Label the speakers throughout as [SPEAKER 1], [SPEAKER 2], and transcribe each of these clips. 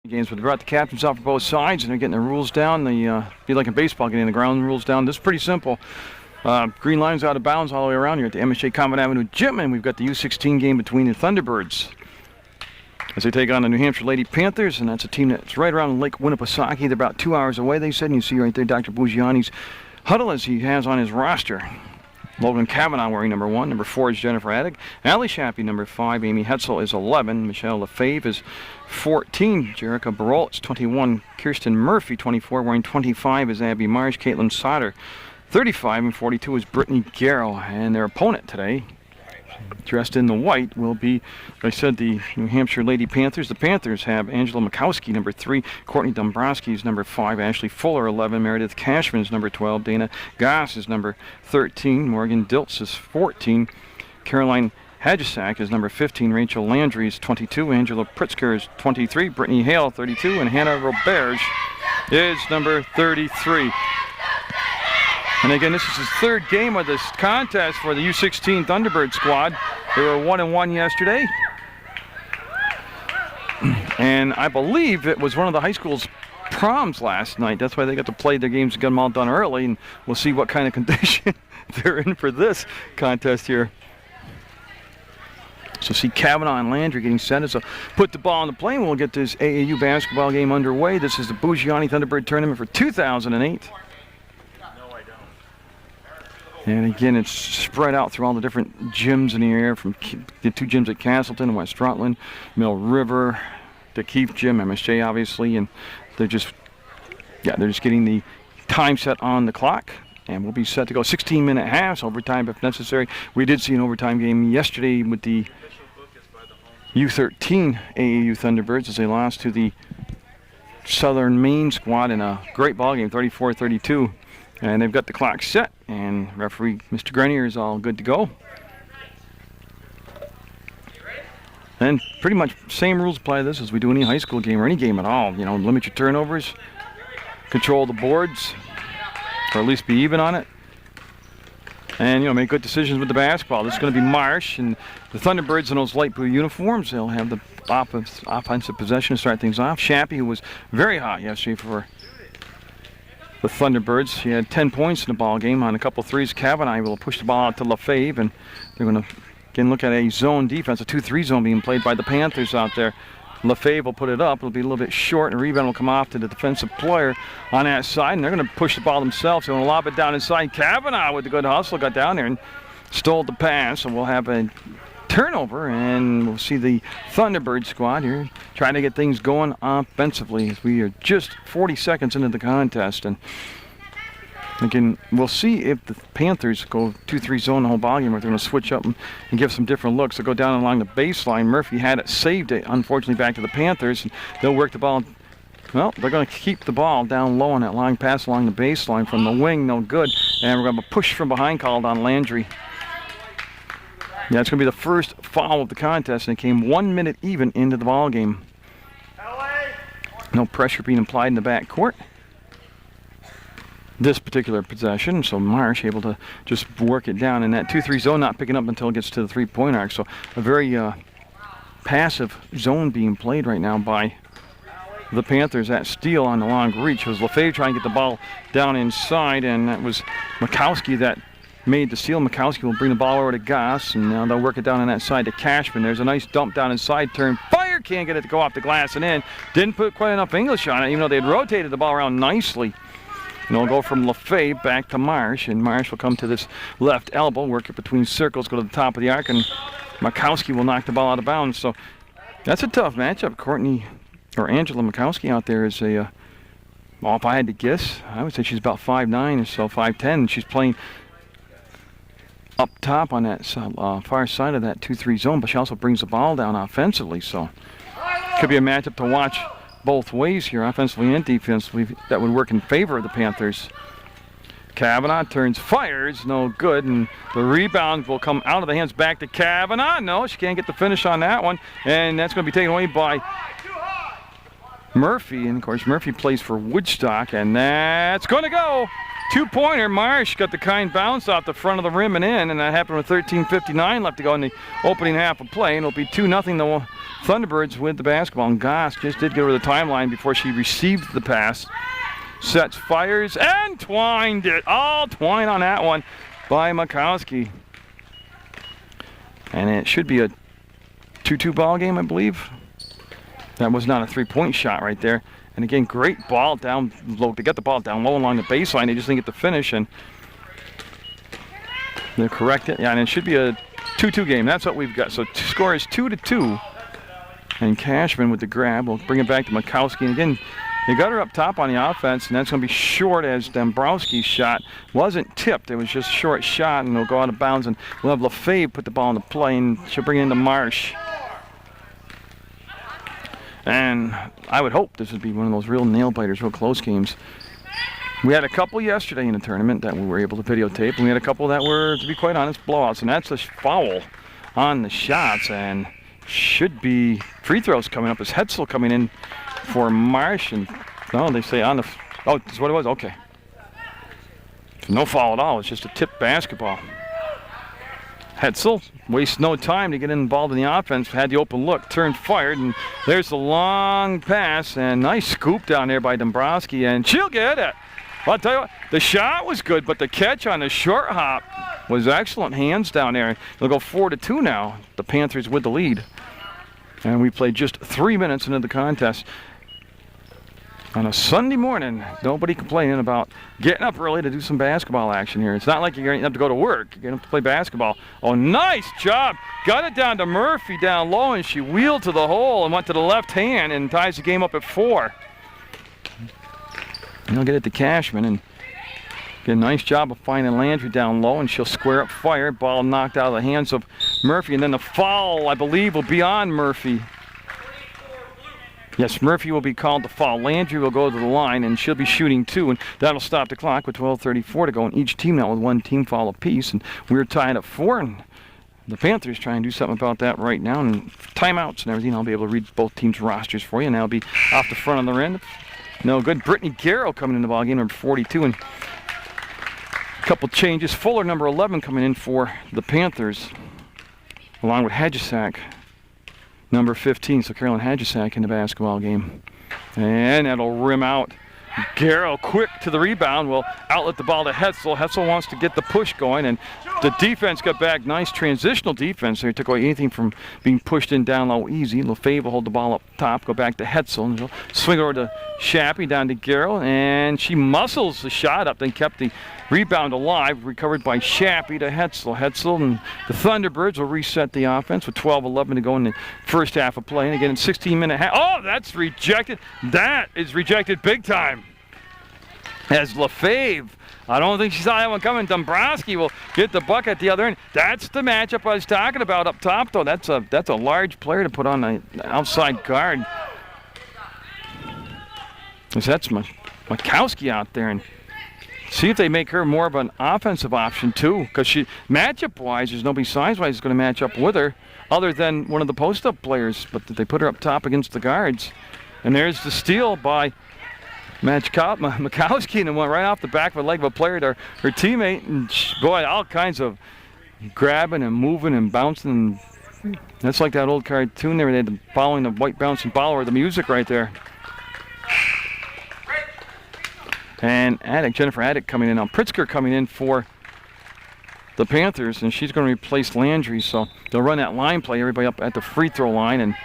[SPEAKER 1] Games, but they brought the captains out for both sides, and they're getting the rules down. They be like in baseball, getting the ground rules down. This is pretty simple. Green line's out of bounds all the way around here at the MSJ Common Avenue Gym, and we've got the U16 game between the Thunderbirds as they take on the New Hampshire Lady Panthers, and that's a team that's right around Lake Winnipesaukee. They're about 2 hours away, they said, and you see right there Dr. Buggiani's huddle as he has on his roster. Logan Kavanaugh wearing number 1. Number 4 is Jennifer Addick. Allie Shappy, number 5. Amy Hetzel is 11. Michelle Lefebvre is 14. Jerica Barol is 21. Kirsten Murphy, 24. Wearing 25 is Abby Marsh. Caitlin Sauter, 35. And 42 is Brittany Garrow. And their opponent today, dressed in the white, will be, like I said, the New Hampshire Lady Panthers. The Panthers have Angela Mikowski, number 3. Courtney Dombrowski is number 5. Ashley Fuller, 11. Meredith Cashman is number 12. Dana Goss is number 13. Morgan Diltz is 14. Caroline Hadjisak is number 15. Rachel Landry is 22. Angela Pritzker is 23. Brittany Hale, 32. And Hannah Roberge is number 33. And again, this is his third game of this contest for the U16 Thunderbird squad. They were 1-1 yesterday. And I believe it was one of the high school's proms last night. That's why they got to play their games and get them all done early. And we'll see what kind of condition they're in for this contest here. So see Kavanaugh and Landry getting set. So put the ball on the plane. We'll get this AAU basketball game underway. This is the Buggiani Thunderbird tournament for 2008. And again, it's spread out through all the different gyms in the area, from the 2 gyms at Castleton, West Rutland, Mill River, the Keefe Gym, MSJ obviously, and they're just getting the time set on the clock. And we'll be set to go 16-minute halves, overtime if necessary. We did see an overtime game yesterday with the U13 AAU Thunderbirds as they lost to the Southern Maine squad in a great ball game, 34-32. And they've got the clock set, and referee Mr. Grenier is all good to go. And pretty much same rules apply to this as we do any high school game or any game at all. You know, limit your turnovers, control the boards, or at least be even on it. And, you know, make good decisions with the basketball. This is going to be Marsh, and the Thunderbirds in those light blue uniforms. They'll have the offensive possession to start things off. Shappy, who was very hot yesterday for the Thunderbirds. He had 10 points in the ball game on a couple threes. Kavanaugh will push the ball out to Lefebvre, and they're going to again look at a zone defense, a 2-3 zone being played by the Panthers out there. Lefebvre will put it up. It'll be a little bit short, and a rebound will come off to the defensive player on that side, and they're going to push the ball themselves. They're going to lob it down inside. Kavanaugh with the good hustle got down there and stole the pass, and we'll have a turnover, and we'll see the Thunderbird squad here trying to get things going offensively as we are just 40 seconds into the contest. And again, we'll see if the Panthers go 2-3 zone the whole ball game, or if they're going to switch up and give some different looks. They'll go down along the baseline. Murphy had it, saved it, unfortunately back to the Panthers, and they'll work the ball. Well, they're going to keep the ball down low on that long pass along the baseline from the wing, no good. And we're going to have a push from behind called on Landry. Yeah, it's going to be the first foul of the contest, and it came 1 minute even into the ball game. No pressure being applied in the back court this particular possession, so Marsh able to just work it down in that 2-3 zone, not picking up until it gets to the 3-point arc. So a very passive zone being played right now by the Panthers. That steal on the long reach was Lefebvre trying to get the ball down inside, and that was Mikowski that made the steal. Mikowski will bring the ball over to Goss, and now they'll work it down on that side to Cashman. There's a nice dump down inside, turn, fire, can't get it to go off the glass and in. Didn't put quite enough English on it, even though they had rotated the ball around nicely. And it'll go from Lefebvre back to Marsh, and Marsh will come to this left elbow, work it between circles, go to the top of the arc, and Mikowski will knock the ball out of bounds. So that's a tough matchup. Angela Mikowski out there is a, well, if I had to guess, I would say she's about 5'9" or so, 5'10", and she's playing up top on that far side of that 2-3 zone, but she also brings the ball down offensively, so could be a matchup to watch both ways here, offensively and defensively, that would work in favor of the Panthers. Kavanaugh turns, fires, no good, and the rebound will come out of the hands back to Kavanaugh. No, she can't get the finish on that one, and that's going to be taken away by Murphy, and of course Murphy plays for Woodstock, and that's going to go. two-pointer. Marsh got the kind bounce off the front of the rim and in, and that happened with 13:59 left to go in the opening half of play, and it'll be 2-0 the Thunderbirds with the basketball. And Goss just did get over the timeline before she received the pass. Sets, fires, and twined it. All twine on that one by Makowski. And it should be a 2-2 ball game, I believe. That was not a three-point shot right there. And again, great ball down low. They got the ball down low along the baseline. They just didn't get the finish, and they'll correct it. Yeah, and it should be a 2-2 game. That's what we've got. So score is 2-2. And Cashman with the grab. We'll bring it back to Makowski. And again, they got her up top on the offense, and that's going to be short as Dombrowski's shot wasn't tipped. It was just a short shot, and it'll go out of bounds. And we'll have LaFave put the ball in the play, and she'll bring it into Marsh. And I would hope this would be one of those real nail-biters, real close games. We had a couple yesterday in the tournament that we were able to videotape, and we had a couple that were, to be quite honest, blowouts. And that's a foul on the shots, and should be free throws coming up. As Hetzel coming in for Marsh, and no, they say on the, oh, that's what it was, okay. No foul at all, it's just a tipped basketball. Hetzel wastes no time to get involved in the offense, had the open look, turned, fired, and there's the long pass, and nice scoop down there by Dombrowski, and she'll get it. I'll tell you what, the shot was good, but the catch on the short hop was excellent. Hands down there. They'll go 4-2 now, the Panthers with the lead. And we played just 3 minutes into the contest. On a Sunday morning, nobody complaining about getting up early to do some basketball action here. It's not like you're getting up to go to work. You're getting up to play basketball. Oh, nice job. Got it down to Murphy down low, and she wheeled to the hole and went to the left hand and ties the game up at 4. And they'll get it to Cashman, and get a nice job of finding Landry down low, and she'll square up fire. Ball knocked out of the hands of Murphy, and then the foul, I believe, will be on Murphy. Yes, Murphy will be called to foul. Landry will go to the line, and she'll be shooting 2, and that'll stop the clock with 12:34 to go. And each team now with 1 team foul apiece, and we're tied at 4. And the Panthers trying to do something about that right now. And timeouts and everything, I'll be able to read both teams' rosters for you, and that'll be off the front of the end. No good. Brittany Garrow coming in the ball game, number 42, and a couple changes. Fuller, number 11, coming in for the Panthers, along with Hadjisak, number 15, so Carolyn Hadjisak in the basketball game. And that'll rim out. Garrow quick to the rebound, will outlet the ball to Hetzel. Hetzel wants to get the push going, and the defense got back. Nice transitional defense there. Took away anything from being pushed in down low easy. LaFave will hold the ball up top, go back to Hetzel, and swing over to Shappy, down to Garrow, and she muscles the shot up, then kept the rebound alive, recovered by Shappy to Hetzel. Hetzel and the Thunderbirds will reset the offense with 12:11 to go in the first half of play. And again, in 16-minute half. Oh, that's rejected. That is rejected big time. As LaFave, I don't think she saw that one coming. Dombrowski will get the bucket at the other end. That's the matchup I was talking about up top, though. That's a large player to put on the outside guard. That's Makowski out there, and see if they make her more of an offensive option too, because she, matchup-wise, there's nobody size-wise going to match up with her, other than one of the post-up players. But they put her up top against the guards, and there's the steal by Makowski, and it went right off the back of the leg of a player to her teammate, and boy, all kinds of grabbing and moving and bouncing. That's like that old cartoon there. They had following the white bouncing ball, or the music right there. And Jennifer Addick coming in now. Pritzker coming in for the Panthers, and she's going to replace Landry. So they'll run that line play, everybody up at the free throw line, and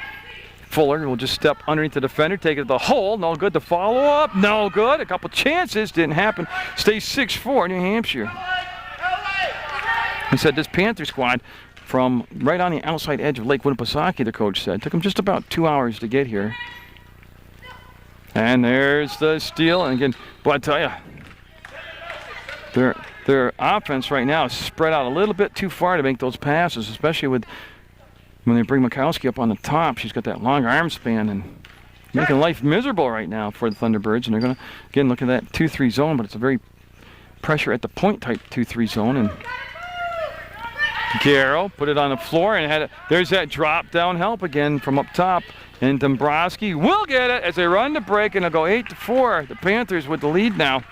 [SPEAKER 1] Fuller will just step underneath the defender, take it to the hole. No good. The follow up, no good. A couple chances, didn't happen. Stays 6-4, New Hampshire. He said this Panther squad from right on the outside edge of Lake Winnipesaukee, the coach said. Took them just about 2 hours to get here. And there's the steal, and again, boy, I tell you, their offense right now is spread out a little bit too far to make those passes, especially with when they bring Makowski up on the top. She's got that long arm span and making life miserable right now for the Thunderbirds. And they're going to, again, look at that 2-3 zone, but it's a very pressure at the point type 2-3 zone. And Garrow put it on the floor, and there's that drop down help again from up top. And Dombrowski will get it as they run the break, and they'll go 8-4. The Panthers with the lead now.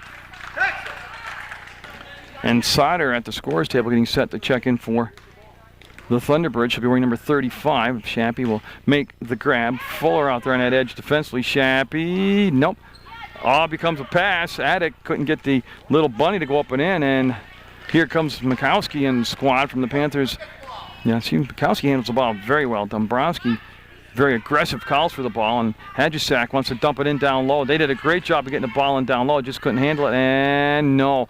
[SPEAKER 1] And Sauter at the scores table getting set to check in for the Thunderbirds. She'll be wearing number 35. Shappy will make the grab. Fuller out there on that edge defensively. Shappy, nope. All becomes a pass. Attic couldn't get the little bunny to go up and in, and here comes Mikowski and squad from the Panthers. Yeah, see, Mikowski handles the ball very well. Dombrowski, very aggressive calls for the ball, and Hadjisak wants to dump it in down low. They did a great job of getting the ball in down low, just couldn't handle it, and no.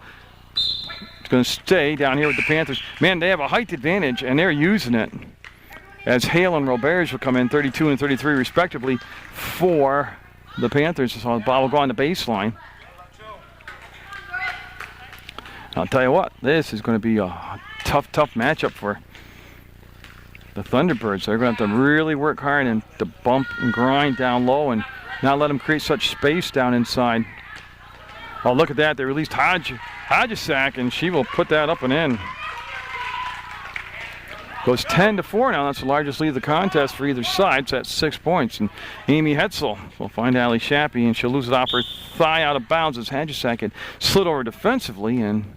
[SPEAKER 1] It's going to stay down here with the Panthers. Man, they have a height advantage, and they're using it. As Hale and Roberts will come in 32 and 33 respectively for the Panthers. So the ball will go on the baseline. I'll tell you what, this is going to be a tough matchup for the Thunderbirds. They're going to have to really work hard and to bump and grind down low and not let them create such space down inside. Oh, look at that. They released Hadjisak, and she will put that up and in. Goes 10-4 now. That's the largest lead of the contest for either side. So that's 6 points. And Amy Hetzel will find Ali Shappy, and she'll lose it off her thigh out of bounds as Hadjisak had slid over defensively and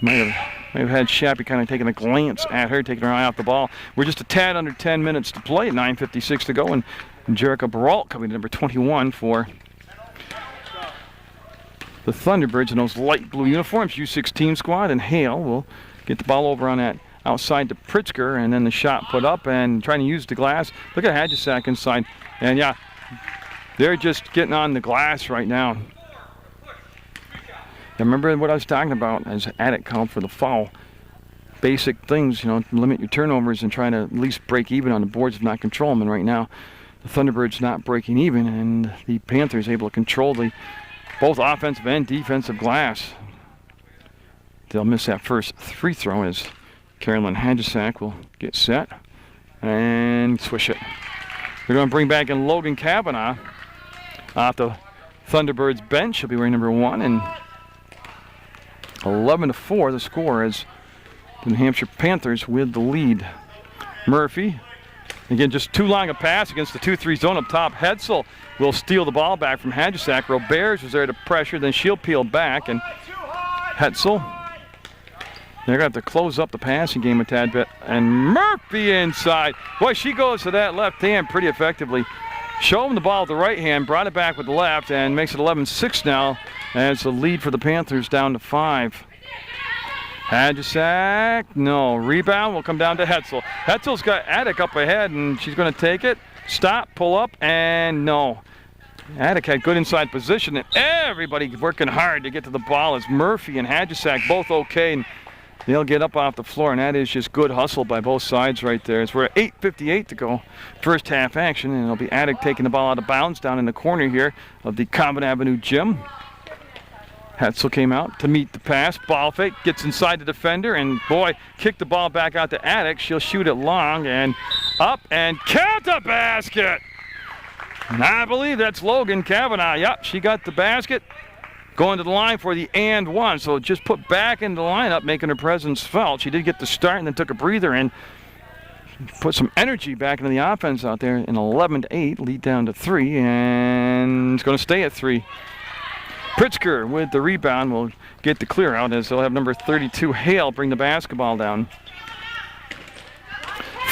[SPEAKER 1] might have had Shappy kind of taking a glance at her, taking her eye off the ball. We're just a tad under 10 minutes to play, 9:56 to go, and Jerica Baralt coming to number 21 for the Thunderbirds in those light blue uniforms. U16 squad, and Hale will get the ball over on that outside to Pritzker, and then the shot put up and trying to use the glass. Look at Hadjisak inside, and yeah, they're just getting on the glass right now. Remember what I was talking about as Attic called for the foul. Basic things, you know, limit your turnovers and try to at least break even on the boards if not control them. And right now, the Thunderbirds not breaking even, and the Panthers able to control the both offensive and defensive glass. They'll miss that first free throw as Carolyn Hadjisak will get set and swish it. They're going to bring back in Logan Kavanaugh off the Thunderbirds bench. She'll be wearing number 1, and 11-4 the score as the New Hampshire Panthers with the lead. Murphy, again, just too long a pass against the 2-3 zone up top. Hetzel will steal the ball back from Hadjisak. Roberts was there to pressure, then she'll peel back, and Hetzel, they're going to have to close up the passing game a tad bit. And Murphy inside. Boy, she goes to that left hand pretty effectively. Showed him the ball with the right hand, brought it back with the left, and makes it 11-6 now. And it's the lead for the Panthers down to 5. Hadjisak, no. Rebound will come down to Hetzel. Hetzel's got Attic up ahead, and she's going to take it. Stop, pull up, and no. Attic had good inside position, and everybody working hard to get to the ball as Murphy and Hadjisak both okay. And they'll get up off the floor, and that is just good hustle by both sides right there. As we're at 8:58 to go, first half action, and it'll be Attic taking the ball out of bounds down in the corner here of the Common Avenue gym. Hetzel came out to meet the pass. Ball fake, gets inside the defender, and boy, kicked the ball back out to Attic. She'll shoot it long and up and count the basket. And I believe that's Logan Kavanaugh. Yep, she got the basket. Going to the line for the and one. So just put back into the lineup, making her presence felt. She did get the start and then took a breather and put some energy back into the offense out there. In 11-8, lead down to 3, and it's going to stay at 3. Pritzker with the rebound will get the clear out as they'll have number 32 Hale bring the basketball down.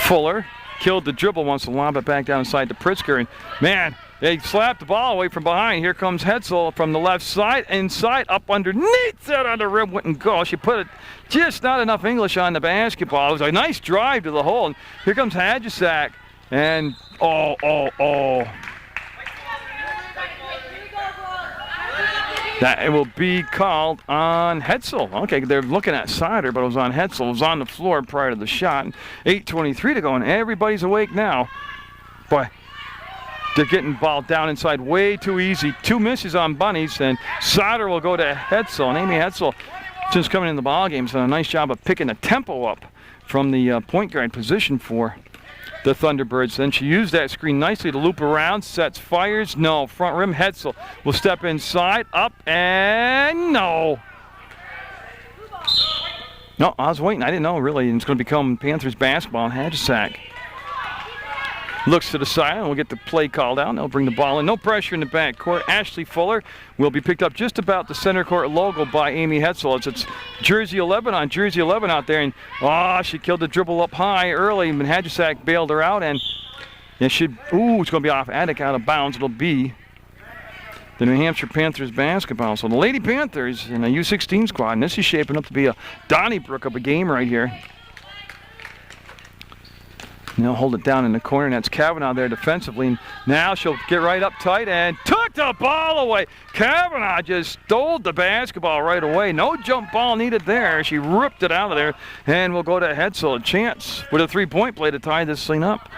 [SPEAKER 1] Fuller killed the dribble, wants to lob it back down inside to Pritzker, and man, they slapped the ball away from behind. Here comes Hetzel from the left side, inside, up underneath that on the rim, wouldn't go. She put it just not enough English on the basketball. It was a nice drive to the hole, and here comes Hadjisak, and oh. That it will be called on Hetzel. Okay, they're looking at Sauter, but it was on Hetzel. It was on the floor prior to the shot. 8:23 to go, and everybody's awake now. Boy, they're getting ball down inside way too easy. 2 misses on bunnies, and Sauter will go to Hetzel. And Amy Hetzel, since coming in the ball game, has done a nice job of picking the tempo up from the point guard position for the Thunderbirds. Then she used that screen nicely to loop around, sets, fires, no. Front rim, Hetzel will step inside, up, and no. No, I was waiting. I didn't know, really. It's going to become Panthers basketball and Hadjisak. Looks to the side, and we'll get the play called out. And they'll bring the ball in. No pressure in the back court. Ashley Fuller will be picked up just about the center court logo by Amy Hetzel. It's jersey 11 on jersey 11 out there. And she killed the dribble up high early. Manhajacek bailed her out, and it's going to be off Attic, out of bounds. It'll be the New Hampshire Panthers basketball. So the Lady Panthers in a U16 squad, and this is shaping up to be a Donnybrook of a game right here. And they'll hold it down in the corner, and that's Kavanaugh there defensively. And now she'll get right up tight and took the ball away. Kavanaugh just stole the basketball right away. No jump ball needed there. She ripped it out of there, and we'll go to Hetzel. A chance with a three-point play to tie this thing up.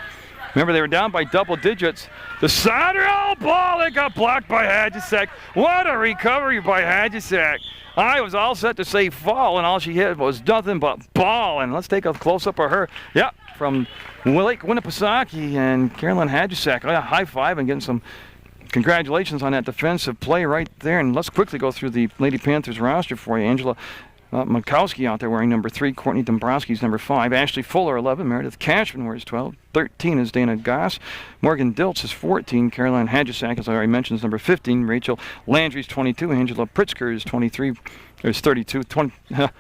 [SPEAKER 1] Remember, they were down by double digits. The Sauter ball, it got blocked by Hadjacek. What a recovery by Hadjacek. I was all set to say fall, and all she hit was nothing but ball. And let's take a close-up of her. Yep, from Lake Winnipesaukee and Carolyn Hadjacek. High five and getting some congratulations on that defensive play right there. And let's quickly go through the Lady Panthers roster for you. Angela Mikowski out there wearing number 3. Courtney Dombrowski's number 5. Ashley Fuller, 11. Meredith Cashman wears 12. 13 is Dana Goss. Morgan Diltz is 14. Caroline Hadjacek, as I already mentioned, is number 15. Rachel Landry's 22. Angela Pritzker is 23. There's 32.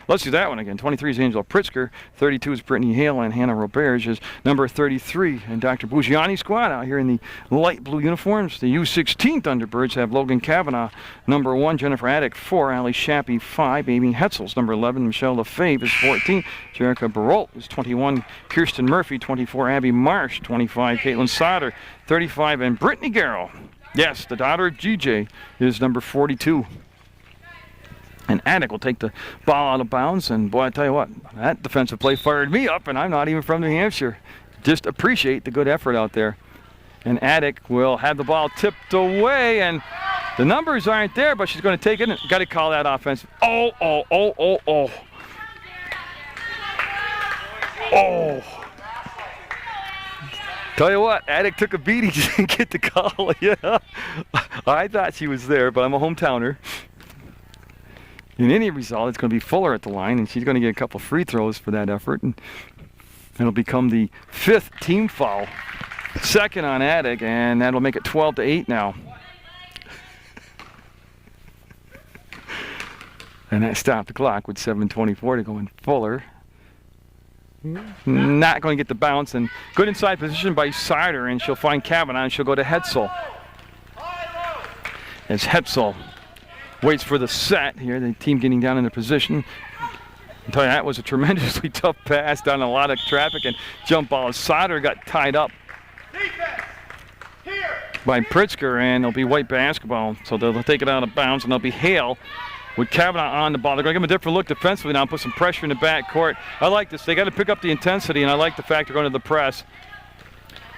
[SPEAKER 1] Let's do that one again. 23 is Angela Pritzker. 32 is Brittany Hale, and Hannah Roberge is number 33. And Dr. Bougiani's squad out here in the light blue uniforms. The U16 Thunderbirds have Logan Kavanaugh, number 1. Jennifer Attic, 4. Allie Shappy, 5. Amy Hetzel's number 11. Michelle LaFave is 14. Jerica Barolt is 21. Kirsten Murphy, 24. Abby Marsh, 25. Caitlin Sauter, 35. And Brittany Garrow, yes, the daughter of GJ, is number 42. And Attic will take the ball out of bounds. And boy, I tell you what, that defensive play fired me up, and I'm not even from New Hampshire. Just appreciate the good effort out there. And Attic will have the ball tipped away, and the numbers aren't there, but she's going to take it. Got to call that offensive. Oh. Tell you what, Attic took a beating. She didn't get the call. Yeah, I thought she was there, but I'm a hometowner. In any result, it's going to be Fuller at the line, and she's going to get a couple free throws for that effort, and it'll become the 5th team foul. 2nd on Attic, and that'll make it 12-8 now. And that stopped the clock with 7:24 to go in. Fuller not going to get the bounce, and good inside position by Sauter, and she'll find Kavanaugh, and she'll go to Hetzel. As Hetzel waits for the set here, the team getting down into position. I'll tell you, that was a tremendously tough pass down a lot of traffic, and jump ball. Sauter got tied up by Pritzker, and it'll be white basketball. So they'll take it out of bounds, and they'll be Hale with Kavanaugh on the ball. They're going to give him a different look defensively now, put some pressure in the back court. I like this. They got to pick up the intensity, and I like the fact they're going to the press.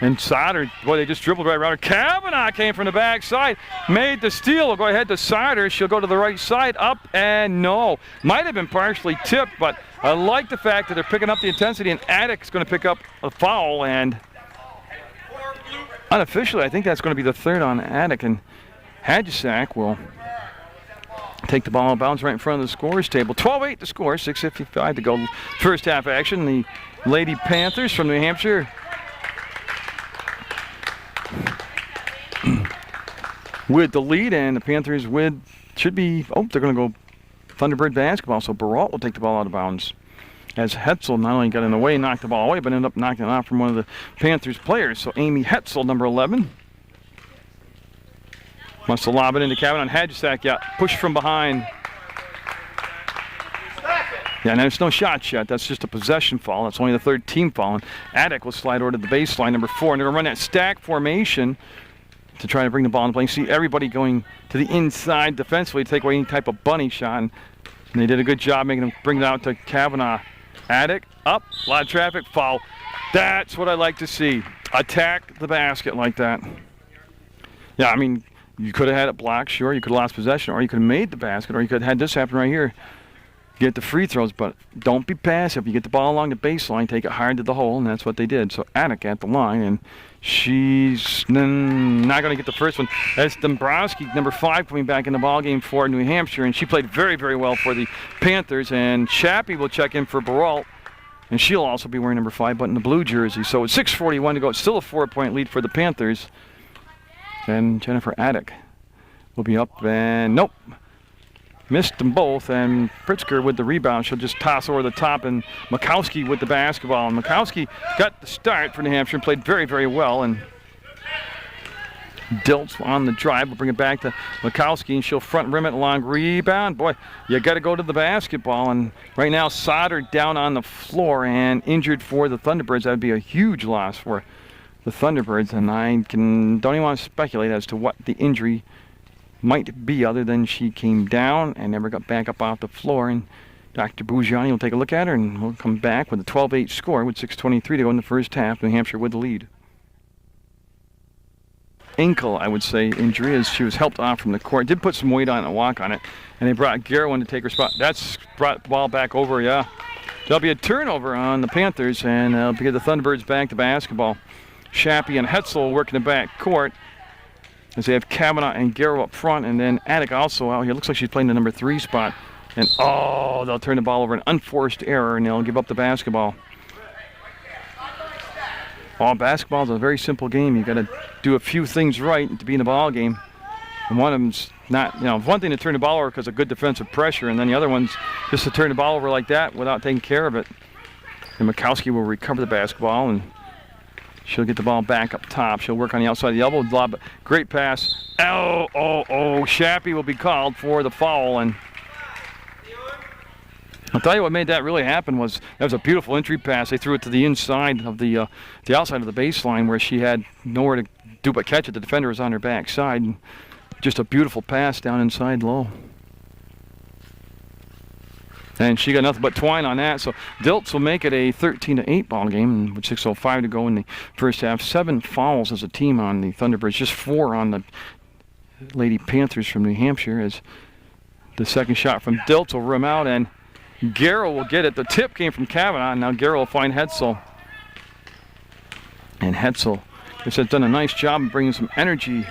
[SPEAKER 1] And Sauter, boy, they just dribbled right around her. Kavanaugh came from the backside, made the steal. We'll go ahead to Sauter. She'll go to the right side, up, and no. Might have been partially tipped, but I like the fact that they're picking up the intensity, and Attic's going to pick up a foul, and unofficially, I think that's going to be the 3rd on Attic, and Hadjacek will take the ball out of bounds right in front of the scores table. 12-8 to score, 6:55 to go. First half action. The Lady Panthers from New Hampshire with the lead, and the Panthers should be, they're going to go Thunderbird basketball, so Barolt will take the ball out of bounds. As Hetzel not only got in the way, knocked the ball away, but ended up knocking it off from one of the Panthers players. So Amy Hetzel, number 11. Wants to lob it into Kavanaugh. Hadjacek, push from behind. Yeah, and there's no shot yet. That's just a possession foul. That's only the 3rd team foul. And Attic will slide over to the baseline, number 4. And they're going to run that stack formation to try to bring the ball into play. You see everybody going to the inside defensively to take away any type of bunny shot. And they did a good job making them bring it out to Kavanaugh. Attic, up, a lot of traffic, foul. That's what I like to see. Attack the basket like that. Yeah, I mean, you could have had it blocked, sure. You could have lost possession, or you could have made the basket, or you could have had this happen right here. Get the free throws, but don't be passive. You get the ball along the baseline, take it hard to the hole, and that's what they did. So Attic at the line, and she's not going to get the first one. That's Dombrowski, number 5, coming back in the ballgame for New Hampshire, and she played very, very well for the Panthers. And Shappy will check in for Barolt. And she'll also be wearing number 5, but in the blue jersey. So with 6:41 to go, it's still a 4-point lead for the Panthers. And Jennifer Attic will be up, and nope. Missed them both, and Pritzker with the rebound. She'll just toss over the top, and Mikowski with the basketball. And Mikowski got the start for New Hampshire and played very, very well. And Diltz on the drive will bring it back to Mikowski, and she'll front rim it, long rebound. Boy, you got to go to the basketball. And right now, Sauter down on the floor and injured for the Thunderbirds. That would be a huge loss for the Thunderbirds, and I don't even want to speculate as to what the injury might be, other than she came down and never got back up off the floor. And Dr. Bougiani will take a look at her, and we'll come back with a 12-8 score with 6:23 to go in the first half. New Hampshire with the lead. Ankle, I would say, injury, as she was helped off from the court. Did put some weight on it and walk on it, and they brought Garrow in to take her spot. That's brought the ball back over, yeah. There'll be a turnover on the Panthers, and they'll get the Thunderbirds back to basketball. Shappy and Hetzel working the back court, as they have Kavanaugh and Garrow up front, and then Attic also out here. Looks like she's playing the number 3 spot. And oh, they'll turn the ball over, an unforced error, and they'll give up the basketball. Basketball is a very simple game. You got to do a few things right to be in the ball game. And one of them's not, one thing to turn the ball over because of good defensive pressure, and then the other one's just to turn the ball over like that without taking care of it. And Mikowski will recover the basketball, and she'll get the ball back up top. She'll work on the outside of the elbow, lob, great pass. Shappy will be called for the foul, and I'll tell you what made that really happen was that was a beautiful entry pass. They threw it to the inside of the outside of the baseline where she had nowhere to do but catch it. The defender was on her backside. And just a beautiful pass down inside low. And she got nothing but twine on that. So Diltz will make it a 13-8 ball game with 6:05 to go in the first half. 7 fouls as a team on the Thunderbirds, just 4 on the Lady Panthers from New Hampshire, as the second shot from Diltz will rim out, and Garrow will get it. The tip came from Kavanaugh, and now Garrow will find Hetzel. And Hetzel has done a nice job of bringing some energy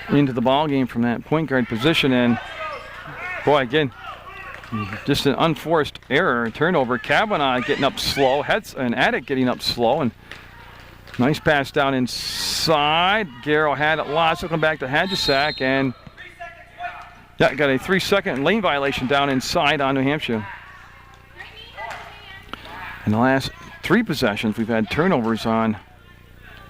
[SPEAKER 1] into the ball game from that point guard position. And boy, again, just an unforced error, turnover. Kavanaugh getting up slow, and Attic getting up slow, and nice pass down inside. Garrow had it lost. He'll come back to Hadjisak, and got a 3-second lane violation down inside on New Hampshire. In the last 3 possessions, we've had turnovers on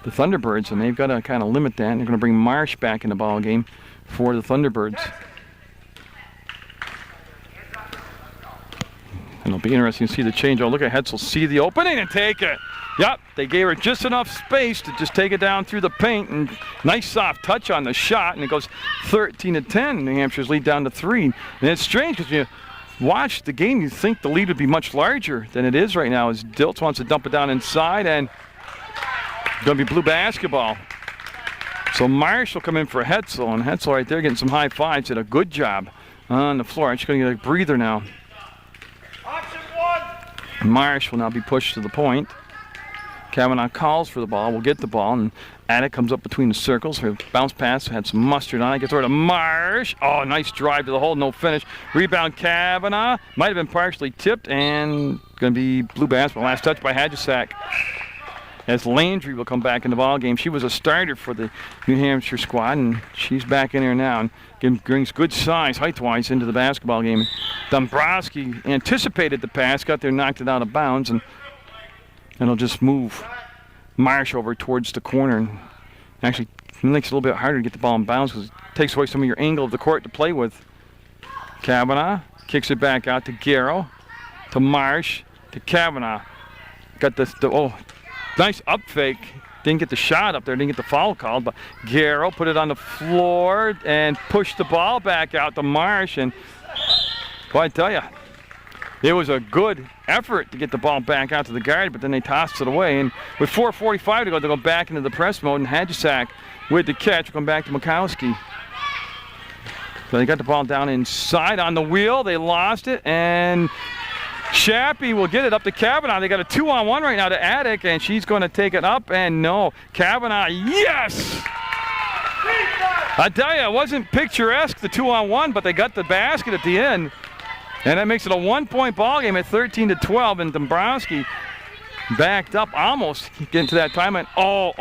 [SPEAKER 1] the Thunderbirds, and they've got to kind of limit that. And they're going to bring Marsh back in the ball game for the Thunderbirds. And it'll be interesting to see the change. Look at Hetzel, see the opening and take it. Yep, they gave her just enough space to just take it down through the paint, and nice soft touch on the shot, and it goes 13-10. New Hampshire's lead down to 3. And it's strange because you watch the game, you think the lead would be much larger than it is right now, as Diltz wants to dump it down inside, and going to be blue basketball. So Marsh will come in for Hetzel, and Hetzel right there getting some high fives. Did a good job on the floor. She's going to get a breather now. Marsh will now be pushed to the point. Kavanaugh calls for the ball, will get the ball, and Attic comes up between the circles. Her bounce pass had some mustard on it. Gets over to Marsh. Oh, nice drive to the hole, no finish. Rebound Kavanaugh. Might have been partially tipped, and going to be blue basketball. Last touch by Hadjisak. As Landry will come back in the ball game. She was a starter for the New Hampshire squad, and she's back in here now, and brings good size, height-wise, into the basketball game. Dombrowski anticipated the pass, got there, knocked it out of bounds, and it'll just move Marsh over towards the corner. And actually, it makes it a little bit harder to get the ball in bounds because it takes away some of your angle of the court to play with. Kavanaugh kicks it back out to Garrow, to Marsh, to Kavanaugh. Got this, nice up fake. Didn't get the shot up there, didn't get the foul called, but Garrow put it on the floor and pushed the ball back out to Marsh. And boy, I tell you, it was a good effort to get the ball back out to the guard, but then they tossed it away. And with 4:45 to go, they'll go back into the press mode, and Hadjisak with the catch will come back to Mikowski. So they got the ball down inside on the wheel. They lost it, and Shappy will get it up to Kavanaugh. They got a 2-on-1 right now to Attic, and she's going to take it up, and no. Kavanaugh, yes! I tell you, it wasn't picturesque, the 2-on-1, but they got the basket at the end. And that makes it a 1-point ball game at 13-12, and Dombrowski backed up almost getting to that time. And oh.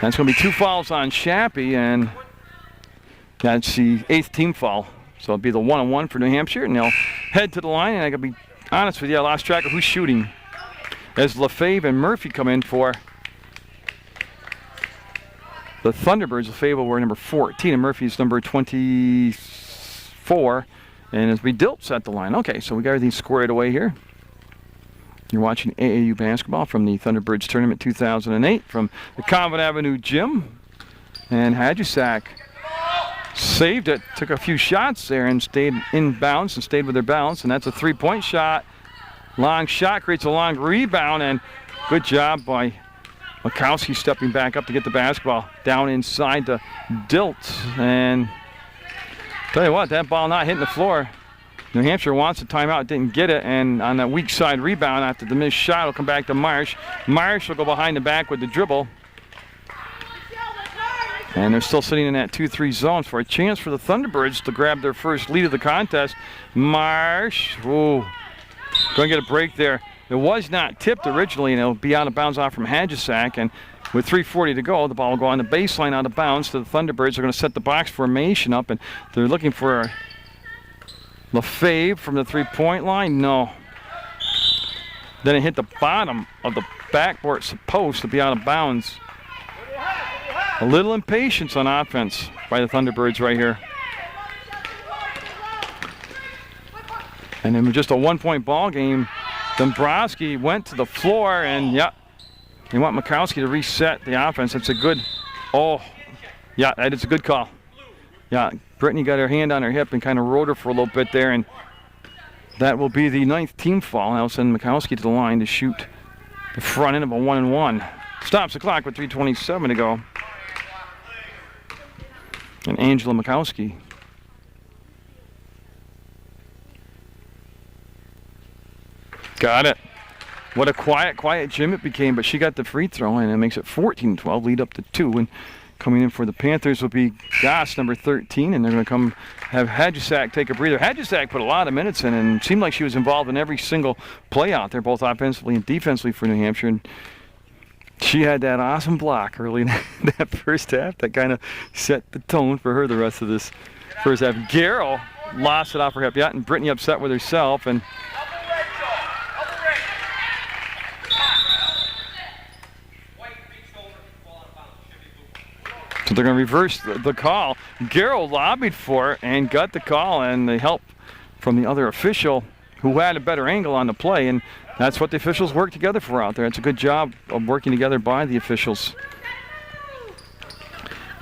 [SPEAKER 1] That's going to be 2 fouls on Shappy, and that's the 8th team foul. So it'll be the 1-on-1 for New Hampshire, and they'll head to the line. And I got to be honest with you, I lost track of who's shooting as Lefebvre and Murphy come in for the Thunderbirds. Lefebvre were number 14, and Murphy's number 24. And as we Dilt's at the line. Okay, so we got everything squared away here. You're watching AAU basketball from the Thunderbirds Tournament 2008 from the Convent Avenue Gym. And Hadjusak saved it, took a few shots there and stayed in bounds and stayed with their balance. And that's a 3-point shot. Long shot creates a long rebound, and good job by Makowski stepping back up to get the basketball down inside to Dilt. And tell you what, that ball not hitting the floor. New Hampshire wants a timeout, didn't get it, and on that weak side rebound after the missed shot, it'll come back to Marsh. Marsh will go behind the back with the dribble. And they're still sitting in that 2-3 zone for a chance for the Thunderbirds to grab their first lead of the contest. Marsh, ooh, going to get a break there. It was not tipped originally, and it'll be out of bounds off from Hadjusak. And with 3:40 to go, the ball will go on the baseline out of bounds to the Thunderbirds. They're going to set the box formation up, and they're looking for Lefebvre from the 3-point line. No. Then it hit the bottom of the backboard post to be out of bounds. A little impatience on offense by the Thunderbirds right here. And then with just a 1-point ball game, Dombrowski went to the floor, and yeah, they want Makowski to reset the offense. That's a good, that is a good call. Yeah, Brittany got her hand on her hip and kind of rode her for a little bit there, and that will be the 9th team foul. That'll send Makowski to the line to shoot the front end of a 1-and-1. Stops the clock with 3:27 to go. And Angela Makowski. Got it. What a quiet gym it became, but she got the free throw, and it makes it 14-12, lead up to 2. And coming in for the Panthers will be Goss, number 13, and they're going to come have Hadjusak take a breather. Hadjusak put a lot of minutes in and seemed like she was involved in every single play out there, both offensively and defensively for New Hampshire. And she had that awesome block early in that first half that kind of set the tone for her the rest of this first half. Garrow lost it off her hip, and Brittany upset with herself. And so they're going to reverse the call. Garrow lobbied for it and got the call, and the help from the other official who had a better angle on the play, and that's what the officials work together for out there. It's a good job of working together by the officials.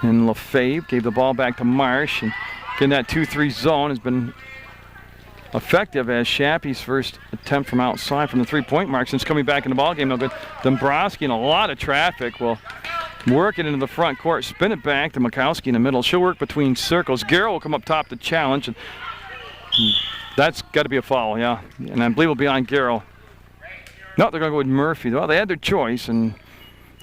[SPEAKER 1] And Lefebvre gave the ball back to Marsh, and getting that 2-3 zone has been effective as Shappy's first attempt from outside from the 3-point mark since coming back in the ball game. No good. Dombrowski in a lot of traffic will work it into the front court, spin it back to Makowski in the middle. She'll work between circles. Garrow will come up top to challenge, and that's got to be a foul, yeah. And I believe it'll be on Garrow. No, they're going to go with Murphy. Well, they had their choice, and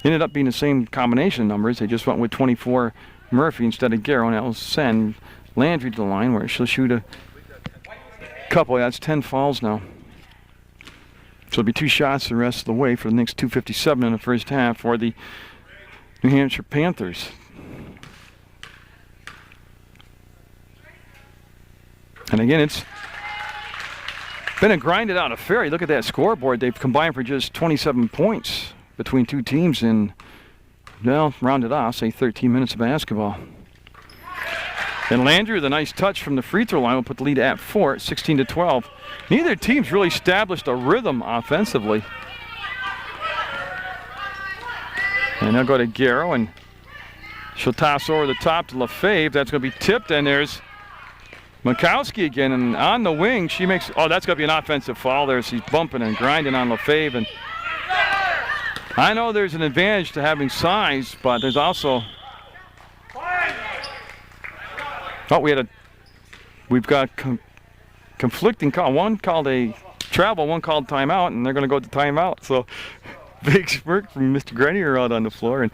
[SPEAKER 1] ended up being the same combination of numbers. They just went with 24 Murphy instead of Garrow, and that will send Landry to the line where she'll shoot a couple. That's 10 fouls now. So it'll be 2 shots the rest of the way for the next 2:57 in the first half for the New Hampshire Panthers. And again, it's been a grinded out affair. You look at that scoreboard, they've combined for just 27 points between two teams in, well, rounded off, say 13 minutes of basketball. And Landry with a nice touch from the free throw line will put the lead at 4, 16-12. Neither team's really established a rhythm offensively. And they'll go to Garrow, and she'll toss over the top to Lefebvre. That's going to be tipped, and there's Makowski again. And on the wing, she makes, that's going to be an offensive foul there. She's bumping and grinding on Lefebvre. And I know there's an advantage to having size, but there's also, we've got conflicting call. One called a travel, one called timeout, and they're going to go to timeout. So big smirk from Mr. Grenier out on the floor. And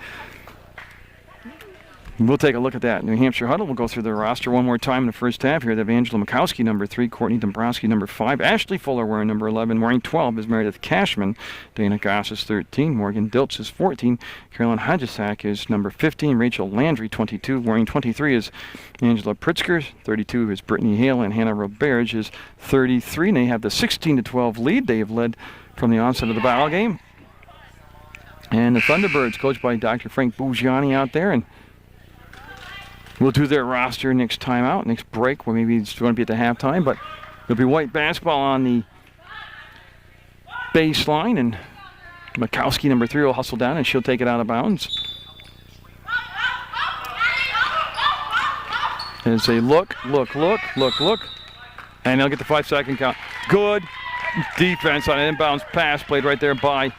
[SPEAKER 1] We'll take a look at that. New Hampshire huddle. We'll go through the roster one more time in the first half here. They have Angela Mikowski, number 3, Courtney Dombrowski, number 5, Ashley Fuller wearing number 11, wearing 12 is Meredith Cashman, Dana Goss is 13, Morgan Diltz is 14, Carolyn Hodgesack is number 15, Rachel Landry, 22, wearing 23 is Angela Pritzker, 32 is Brittany Hale, and Hannah Roberge is 33. And they have the 16-12 lead. They have led from the onset of the ball game. And the Thunderbirds, coached by Dr. Frank Bougiani out there, and we'll do their roster next time out, next break, where maybe it's going to be at the halftime, but there'll be white basketball on the baseline, and Mikowski, number 3, will hustle down, and she'll take it out of bounds. As they look, and they'll get the 5-second count. Good defense on an inbounds pass played right there by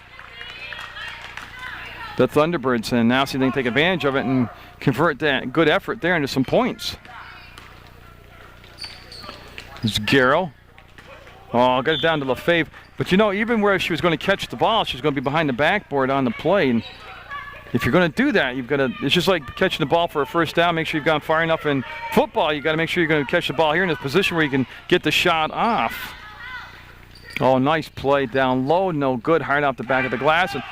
[SPEAKER 1] the Thunderbirds, and now see if they can take advantage of it and convert that good effort there into some points. It's Garrow. Oh, got it down to LaFave. But you know, even where she was going to catch the ball, she's going to be behind the backboard on the play. And if you're going to do that, you've got to, it's just like catching the ball for a first down. Make sure you've gone far enough in football. You've got to make sure you're going to catch the ball here in a position where you can get the shot off. Oh, nice play down low. No good. Hard off the back of the glass. And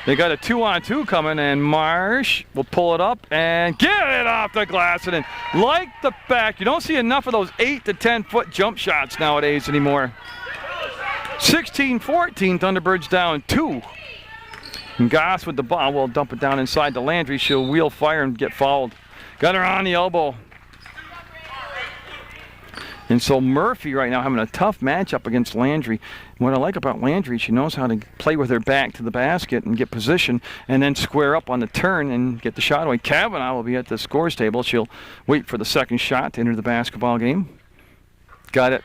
[SPEAKER 1] they got a 2-on-2 coming, and Marsh will pull it up and get it off the glass. And then, like the fact, you don't see enough of those 8 to 10 foot jump shots nowadays anymore. 16-14, Thunderbirds down 2. And Goss with the ball will dump it down inside to Landry. She'll wheel fire and get fouled. Got her on the elbow. And so Murphy right now having a tough matchup against Landry. What I like about Landry, she knows how to play with her back to the basket and get position and then square up on the turn and get the shot away. Kavanaugh will be at the scores table. She'll wait for the second shot to enter the basketball game. Got it.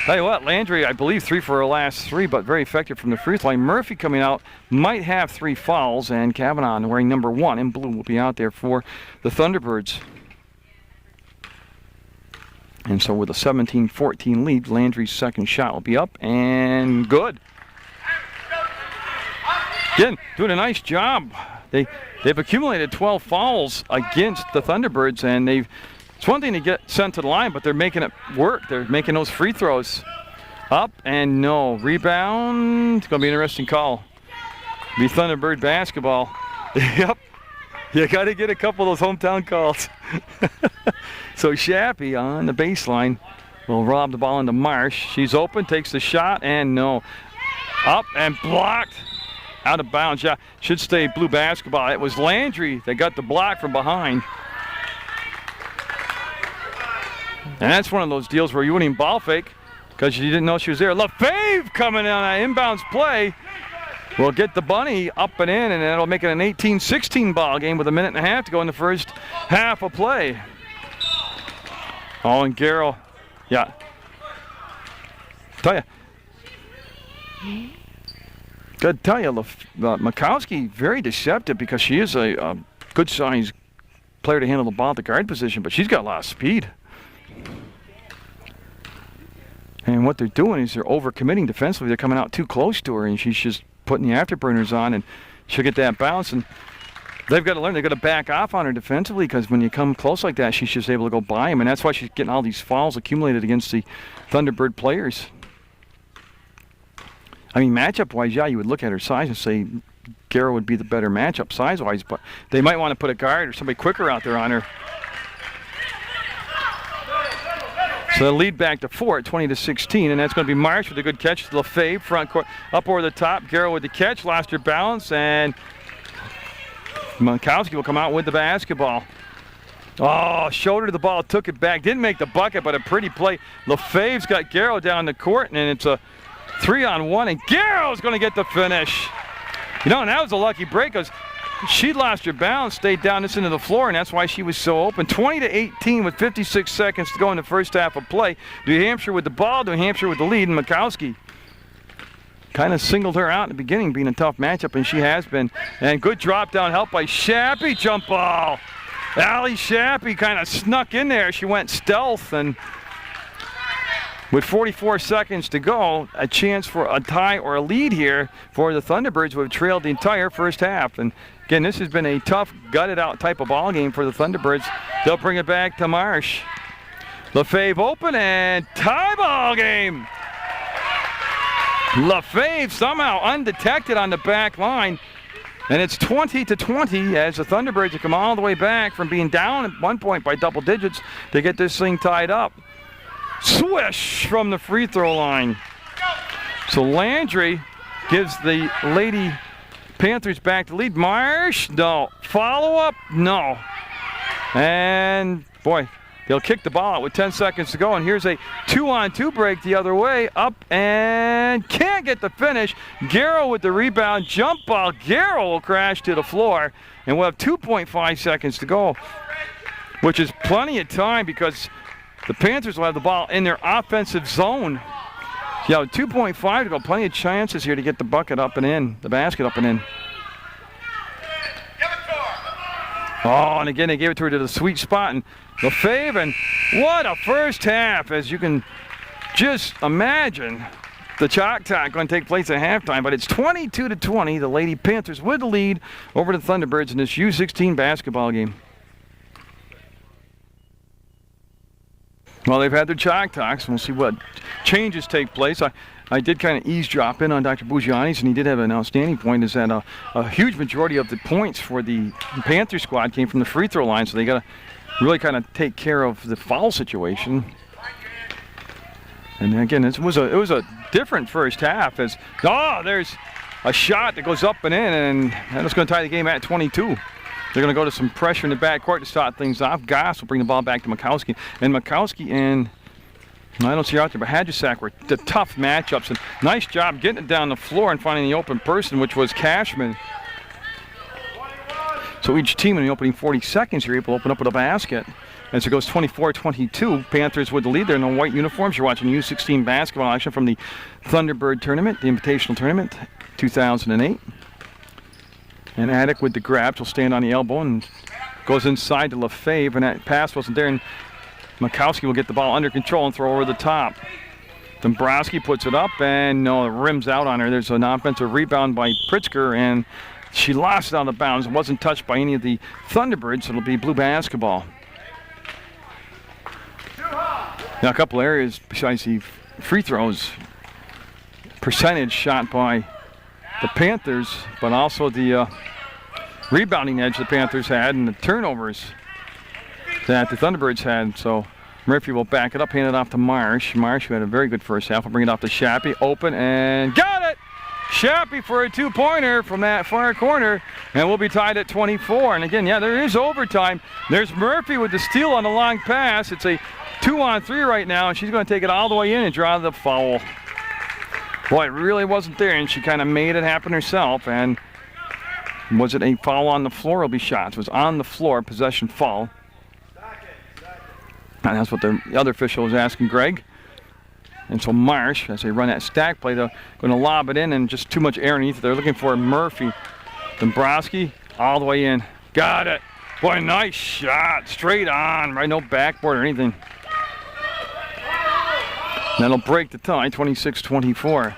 [SPEAKER 1] Tell you what, Landry, I believe 3 for her last 3, but very effective from the free throw line. Murphy coming out might have 3 fouls, and Kavanaugh, wearing number 1 in blue, will be out there for the Thunderbirds. And so with a 17-14 lead, Landry's second shot will be up and good. Again, doing a nice job. They've accumulated 12 fouls against the Thunderbirds, and it's one thing to get sent to the line, but they're making it work. They're making those free throws. Up and no. Rebound. It's going to be an interesting call. Be Thunderbird basketball. Yep. You got to get a couple of those hometown calls. So Shappy on the baseline will rob the ball into Marsh. She's open, takes the shot, and no. Up and blocked. Out of bounds. Yeah, should stay blue basketball. It was Landry that got the block from behind. And that's one of those deals where you wouldn't even ball fake because you didn't know she was there. LaFave coming on an inbounds play. Will get the bunny up and in, and that'll make it an 18-16 ball game with 1.5 minutes to go in the first half of play. Oh, and Garrow, yeah. Tell you, gotta tell you, Mikowski very deceptive because she is a good-sized player to handle the ball at the guard position, but she's got a lot of speed. And what they're doing is they're overcommitting defensively. They're coming out too close to her, and she's just putting the afterburners on, and she'll get that bounce. And they've got to learn. They've got to back off on her defensively because when you come close like that, she's just able to go by him, and that's why she's getting all these fouls accumulated against the Thunderbird players. I mean, matchup-wise, yeah, you would look at her size and say Garrow would be the better matchup size-wise, but they might want to put a guard or somebody quicker out there on her. So they'll lead back to 4 at 20-16, and that's going to be Marsh with a good catch to LaFave, front court, up over the top. Garrow with the catch, lost her balance, and Mikowski will come out with the basketball. Oh, shoulder to the ball, took it back, didn't make the bucket, but a pretty play. LaFave's got Garrow down the court, and it's a 3-on-1, and Garrow's going to get the finish. You know, and that was a lucky break because she lost her balance, stayed down this into the floor, and that's why she was so open. 20-18 with 56 seconds to go in the first half of play. New Hampshire with the ball, New Hampshire with the lead, and Mikowski kind of singled her out in the beginning, being a tough matchup, and she has been. And good drop down help by Shappy, jump ball. Allie Shappy kind of snuck in there. She went stealth and With 44 seconds to go, a chance for a tie or a lead here for the Thunderbirds, who have trailed the entire first half. And again, this has been a tough, gutted-out type of ball game for the Thunderbirds. They'll bring it back to Marsh. LaFave open and tie ball game. LaFave somehow undetected on the back line. And it's 20-20 as the Thunderbirds have come all the way back from being down at one point by double digits to get this thing tied up. Swish from the free throw line. So Landry gives the Lady Panthers back to lead. Marsh, no. Follow up, no. And boy, they'll kick the ball out with 10 seconds to go. And here's a 2-on-2 break the other way. Up and can't get the finish. Garrow with the rebound. Jump ball. Garrow will crash to the floor. And we'll have 2.5 seconds to go, which is plenty of time because the Panthers will have the ball in their offensive zone. Yeah, 2.5 to go. Plenty of chances here to get the bucket up and in, the basket up and in. Oh, and again, they gave it to her to the sweet spot. And LaFave, and what a first half, as you can just imagine. The chalk talk going to take place at halftime, but it's 22-20. The Lady Panthers with the lead over the Thunderbirds in this U16 basketball game. Well, they've had their chalk talks, and we'll see what changes take place. I did kind of eavesdrop in on Dr. Bugiani's, and he did have an outstanding point, is that a huge majority of the points for the Panther squad came from the free throw line, so they got to really kind of take care of the foul situation. And again, it was a different first half. As there's a shot that goes up and in, and that's going to tie the game at 22. They're going to go to some pressure in the backcourt to start things off. Goss will bring the ball back to Mikowski. And Mikowski and, I don't see her out there, but Hadjisak were the tough matchups. And nice job getting it down the floor and finding the open person, which was Cashman. So each team in the opening 40 seconds, you're able to open up with a basket. As it goes 24-22, Panthers with the lead. They're in the white uniforms. You're watching U16 basketball action from the Thunderbird tournament, the Invitational Tournament, 2008. And Attic with the grab. She'll stand on the elbow and goes inside to LaFave, and that pass wasn't there. And Mikowski will get the ball under control and throw over the top. Dombrowski puts it up, and no, it rims out on her. There's an offensive rebound by Pritzker, and she lost it out of bounds. It wasn't touched by any of the Thunderbirds, so it'll be blue basketball. Now, a couple areas besides the free throws, percentage shot by the Panthers, but also the rebounding edge the Panthers had and the turnovers that the Thunderbirds had. So Murphy will back it up, hand it off to Marsh. Marsh, who had a very good first half, will bring it off to Shappy. Open and got it! Shappy for a two-pointer from that far corner, and we'll be tied at 24. And again, yeah, there is overtime. There's Murphy with the steal on the long pass. It's a 2-on-3 right now, and she's going to take it all the way in and draw the foul. Boy, it really wasn't there, and she kind of made it happen herself. And was it a foul on the floor? It'll be shots. It was on the floor, possession foul. And that's what the other official was asking Greg. And so Marsh, as they run that stack play, they're going to lob it in, and just too much air underneath it. They're looking for Murphy. Dombrowski all the way in. Got it. Boy, nice shot. Straight on, right? No backboard or anything. That'll break the tie, 26-24.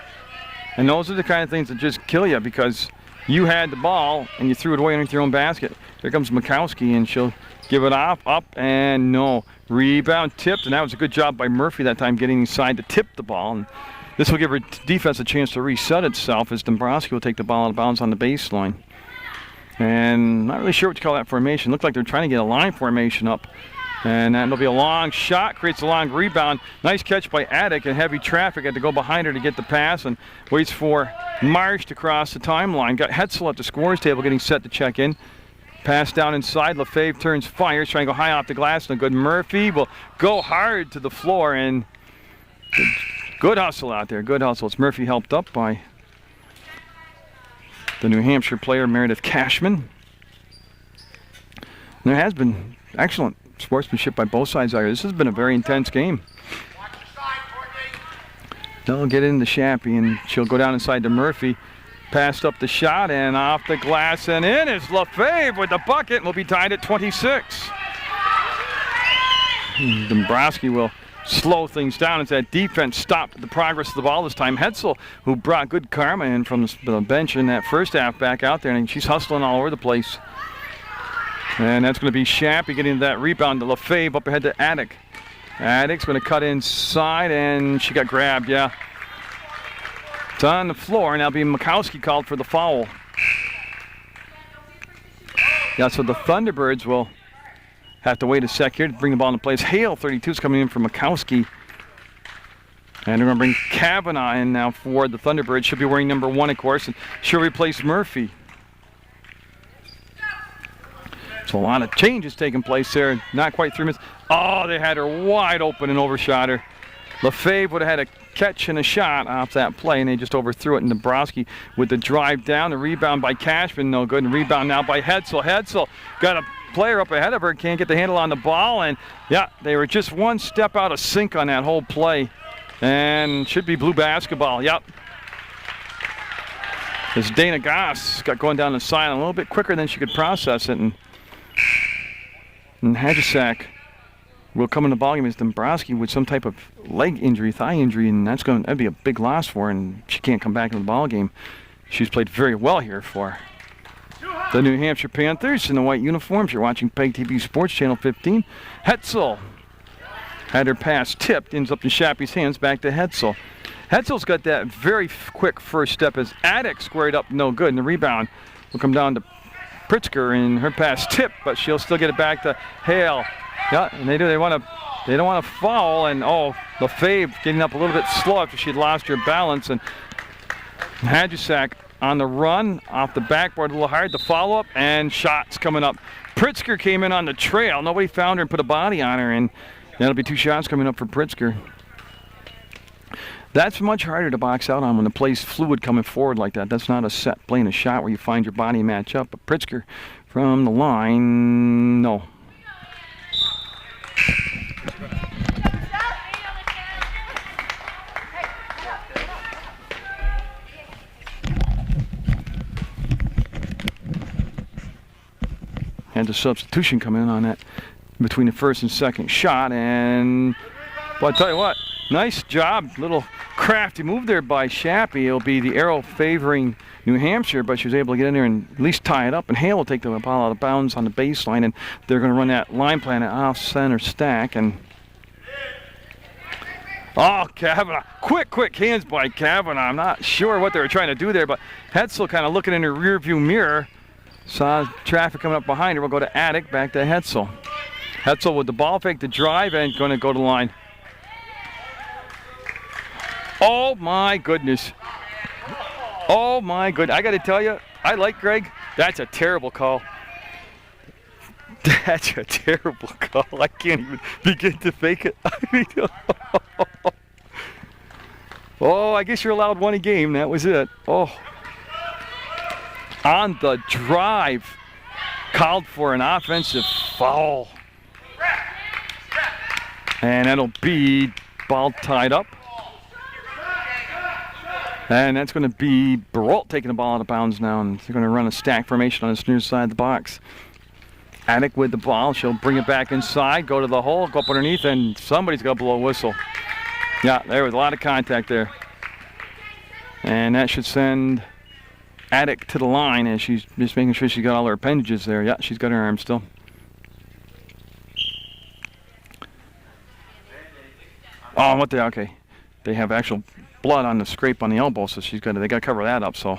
[SPEAKER 1] And those are the kind of things that just kill you because you had the ball and you threw it away underneath your own basket. Here comes Mikowski, and she'll give it off, up, and no. Rebound tipped, and that was a good job by Murphy that time getting inside to tip the ball. And this will give her defense a chance to reset itself as Dombrowski will take the ball out of bounds on the baseline. And not really sure what you call that formation. Looked like they're trying to get a line formation up. And that'll be a long shot, creates a long rebound. Nice catch by Attic, and heavy traffic. Had to go behind her to get the pass, and waits for Marsh to cross the timeline. Got Hetzel at the scorer's table getting set to check in. Pass down inside. LaFave turns, fires, trying to go high off the glass. And a good Murphy will go hard to the floor, and good hustle out there. Good hustle. It's Murphy helped up by the New Hampshire player Meredith Cashman. And there has been excellent sportsmanship by both sides out here. This has been a very intense game. They'll get into Shappy, and she'll go down inside to Murphy. Passed up the shot, and off the glass, and in is LaFave with the bucket. We'll be tied at 26. Dombrowski will slow things down as that defense stopped the progress of the ball this time. Hetzel, who brought good karma in from the bench in that first half, back out there, and she's hustling all over the place. And that's going to be Shappy getting that rebound to Lefebvre up ahead to Attic. Attic's going to cut inside, and she got grabbed, yeah. It's on the floor, and that'll be Mikowski called for the foul. Yeah, so the Thunderbirds will have to wait a sec here to bring the ball into place. Hale, 32, is coming in for Mikowski. And they're going to bring Kavanaugh in now for the Thunderbirds. She'll be wearing number 1, of course, and she'll replace Murphy. So a lot of changes taking place there. Not quite 3 minutes. Oh, they had her wide open and overshot her. Lefebvre would have had a catch and a shot off that play, and they just overthrew it. And Dabrowski with the drive down. The rebound by Cashman, no good. And rebound now by Hetzel. Hetzel got a player up ahead of her, can't get the handle on the ball. And, yeah, they were just one step out of sync on that whole play. And should be blue basketball, yep. As Dana Goss got going down the side a little bit quicker than she could process it. And Hajisak will come in the ballgame as Dombrowski with some type of leg injury, thigh injury, and that'd be a big loss for her, and she can't come back in the ballgame. She's played very well here for the New Hampshire Panthers in the white uniforms. You're watching PEGTV Sports Channel 15. Hetzel had her pass tipped, ends up in Shappy's hands, back to Hetzel. Hetzel's got that very quick first step as Attic squared up, no good, and the rebound will come down to Pritzker, and her pass tipped, but she'll still get it back to Hale. Yeah, and they don't want to foul, and Lefebvre getting up a little bit slow after she'd lost her balance, and Hajisak on the run off the backboard a little hard. The follow up and shots coming up. Pritzker came in on the trail. Nobody found her and put a body on her, and that'll be 2 shots coming up for Pritzker. That's much harder to box out on when the play's fluid coming forward like that. That's not a set playing a shot where you find your body match up. But Pritzker from the line, no. And the substitution come in on that between the first and second shot. And, well, I tell you what, nice job. Little crafty move there by Shappy. It'll be the arrow favoring New Hampshire, but she was able to get in there and at least tie it up. And Hale will take the ball out of bounds on the baseline, and they're going to run that line plan off center stack. And Kavanaugh. Quick hands by Kavanaugh. I'm not sure what they were trying to do there, but Hetzel kind of looking in her rear view mirror. Saw traffic coming up behind her. We'll go to Attic, back to Hetzel. Hetzel with the ball fake, the drive, and going to go to the line. Oh, my goodness. Oh, my goodness. I got to tell you, I like Greg. That's a terrible call. That's a terrible call. I can't even begin to fake it. I mean, I guess you're allowed 1 a game. That was it. On the drive, called for an offensive foul. And that'll be ball tied up. And that's going to be Barolt taking the ball out of bounds now, and they're going to run a stack formation on this near side of the box. Attic with the ball. She'll bring it back inside, go to the hole, go up underneath, and somebody's got to blow a whistle. Yeah, there was a lot of contact there. And that should send Attic to the line, and she's just making sure she's got all her appendages there. Yeah, she's got her arm still. Okay. They have actual blood on the scrape on the elbow, so they got to cover that up, so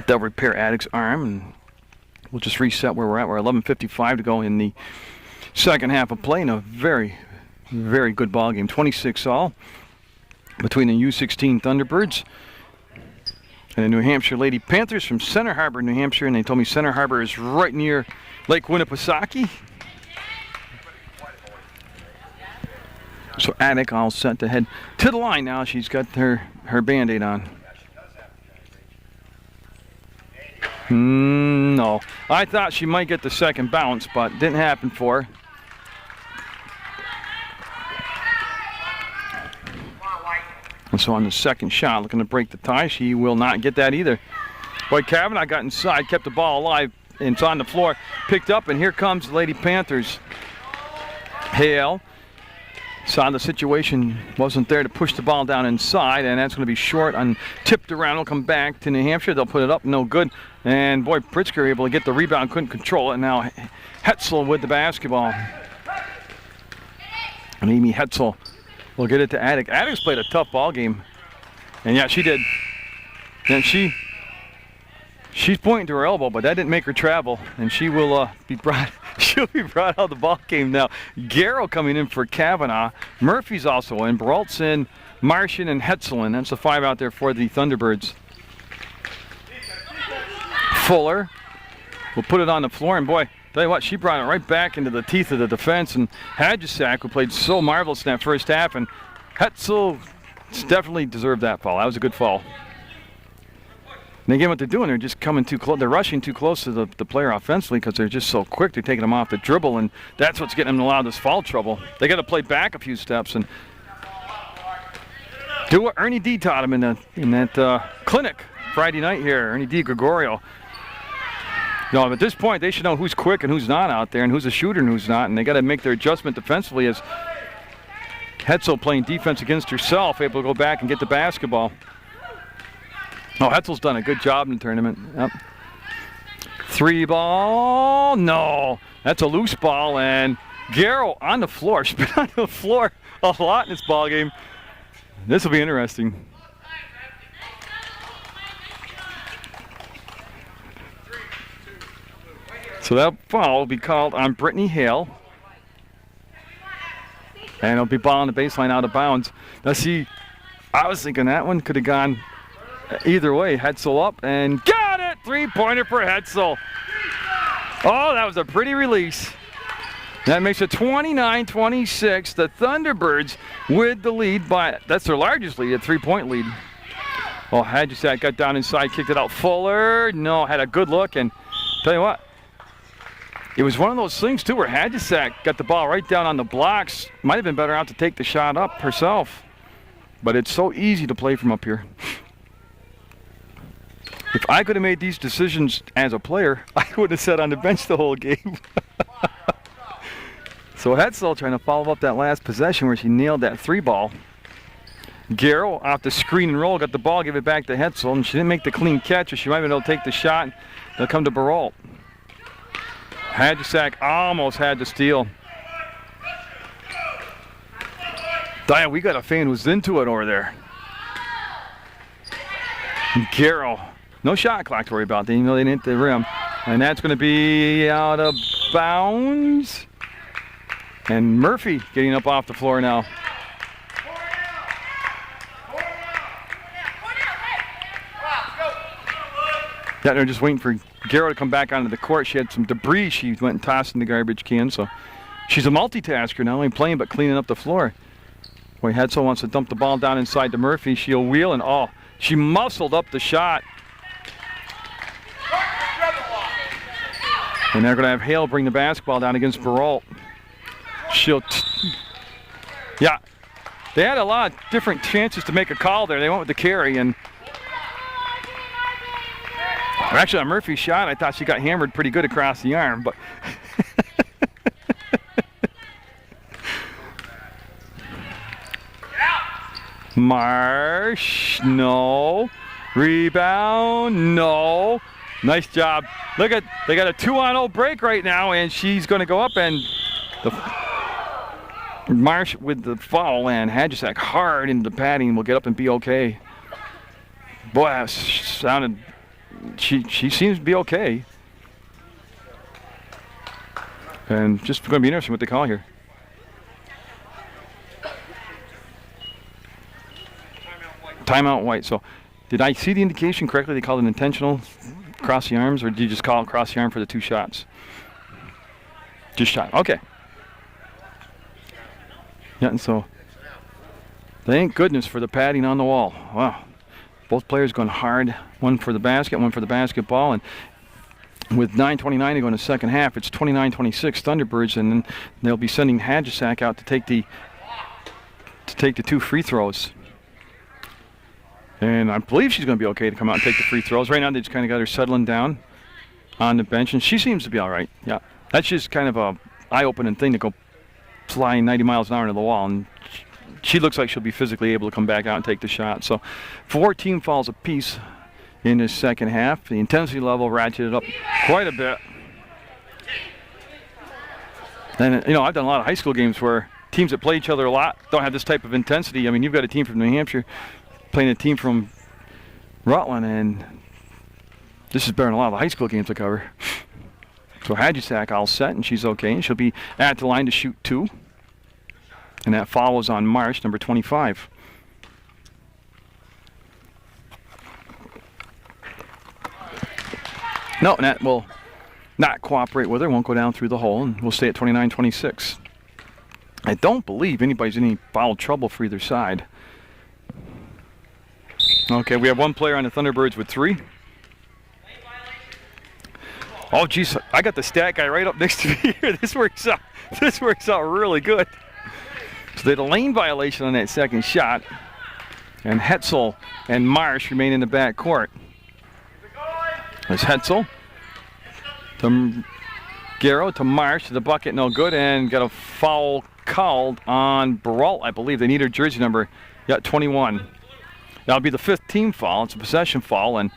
[SPEAKER 1] they'll repair Attic's arm, and we'll just reset where we're at. We're 11:55 to go in the second half of play in a very, very good ball game. 26-all between the U16 Thunderbirds and the New Hampshire Lady Panthers from Center Harbor, New Hampshire, and they told me Center Harbor is right near Lake Winnipesaukee. So Attic all set to head to the line now. She's got her Band-Aid on. No. I thought she might get the second bounce, but didn't happen for her. And so on the second shot, looking to break the tie, she will not get that either. Boy, Kavanaugh got inside, kept the ball alive, and it's on the floor, picked up, and here comes the Lady Panthers. Hale saw the situation wasn't there to push the ball down inside, and that's going to be short and tipped around. It'll come back to New Hampshire. They'll put it up, no good. And boy, Pritzker able to get the rebound, couldn't control it. Now Hetzel with the basketball. And Amy Hetzel will get it to Attic. Attic's played a tough ball game, and yeah, she did. And she's pointing to her elbow, but that didn't make her travel, and she will be brought. She'll be brought out of the ball game now. Garrow coming in for Kavanaugh. Murphy's also in. Brault's in. Martian and Hetzel in. That's the 5 out there for the Thunderbirds. Fuller will put it on the floor, and boy, tell you what, she brought it right back into the teeth of the defense. And Hadjisak, who played so marvelous in that first half, and Hetzel definitely deserved that foul. That was a good foul. And again, what they're doing, they're just coming too close. They're rushing too close to the player offensively because they're just so quick. They're taking them off the dribble, and that's what's getting them in a lot of this foul trouble. They got to play back a few steps and do what Ernie D taught them in that clinic Friday night here. Ernie D. Gregorio. No, at this point, they should know who's quick and who's not out there, and who's a shooter and who's not, and they got to make their adjustment defensively as Hetzel playing defense against herself, able to go back and get the basketball. Oh, Hetzel's done a good job in the tournament. Yep. 3 ball, no. That's a loose ball, and Garrow on the floor. She's been on the floor a lot in this ball game. This will be interesting. So that foul will be called on Brittany Hale. And it'll be ball on the baseline out of bounds. Now see, I was thinking that one could have gone either way. Hetzel up and got it! 3-pointer for Hetzel. Oh, that was a pretty release. That makes it 29-26. The Thunderbirds with the lead by, that's their largest lead, a 3-point lead. Oh, Hadjisak got down inside, kicked it out. Fuller, no, had a good look, and tell you what, it was one of those things too where Hadjisak got the ball right down on the blocks. Might have been better out to take the shot up herself, but it's so easy to play from up here. If I could have made these decisions as a player, I would have sat on the bench the whole game. So Hetzel trying to follow up that last possession where she nailed that 3 ball. Garrow off the screen and roll, got the ball, give it back to Hetzel, and she didn't make the clean catch, or she might have been able to take the shot. They'll come to Brault. Hadjisak almost had the steal. Diane, we got a fan who's into it over there. Garrow. No shot clock to worry about. They even though they didn't hit the rim. And that's going to be out of bounds. And Murphy getting up off the floor now. Yeah, they're just waiting for Garrow to come back onto the court. She had some debris she went and tossed in the garbage can. So she's a multitasker, not only playing but cleaning up the floor. Boy, Hetzel wants to dump the ball down inside to Murphy. She'll wheel and oh, she muscled up the shot. And they're going to have Hale bring the basketball down against Brault. Yeah, they had a lot of different chances to make a call there. They went with the carry, and actually on Murphy's shot, I thought she got hammered pretty good across the arm, but Marsh, no. Rebound, no. Nice job. Look at, they got a 2-on-0 break right now, and she's going to go up, and Marsh with the foul, and Hadjisak hard into the padding will get up and be okay. Boy, that sounded, she seems to be okay. And just going to be interesting what they call here. Timeout White. So did I see the indication correctly? They called it intentional across the arms, or did you just call it across the arm for the 2 shots? Just shot. Okay. Yeah, and so thank goodness for the padding on the wall. Wow. Both players going hard, one for the basket, one for the basketball, and with 9:29 to go in the second half, it's 29-26 Thunderbirds, and then they'll be sending Hadjisak out to take the 2 free throws. And I believe she's going to be okay to come out and take the free throws. Right now, they just kind of got her settling down on the bench, and she seems to be all right. Yeah, that's just kind of a eye-opening thing to go flying 90 miles an hour into the wall, and she looks like she'll be physically able to come back out and take the shot. So 4 team fouls apiece in this second half. The intensity level ratcheted up quite a bit. And, you know, I've done a lot of high school games where teams that play each other a lot don't have this type of intensity. I mean, you've got a team from New Hampshire playing a team from Rutland, and this is better than a lot of the high school games I cover. So Hadjusak all set, and she's okay. And she'll be at the line to shoot 2. And that foul was on Marsh, number 25. No, and that will not cooperate with her. Won't go down through the hole, and we'll stay at 29-26. I don't believe anybody's in any foul trouble for either side. Okay, we have one player on the Thunderbirds with 3. Oh, geez, I got the stat guy right up next to me here. This works out really good. So they had a lane violation on that second shot, and Hetzel and Marsh remain in the back court. There's Hetzel to Garrow to Marsh to the bucket, no good, and got a foul called on Baralt, I believe. They need her jersey number, 21. That'll be the 5th team foul. It's a possession foul, and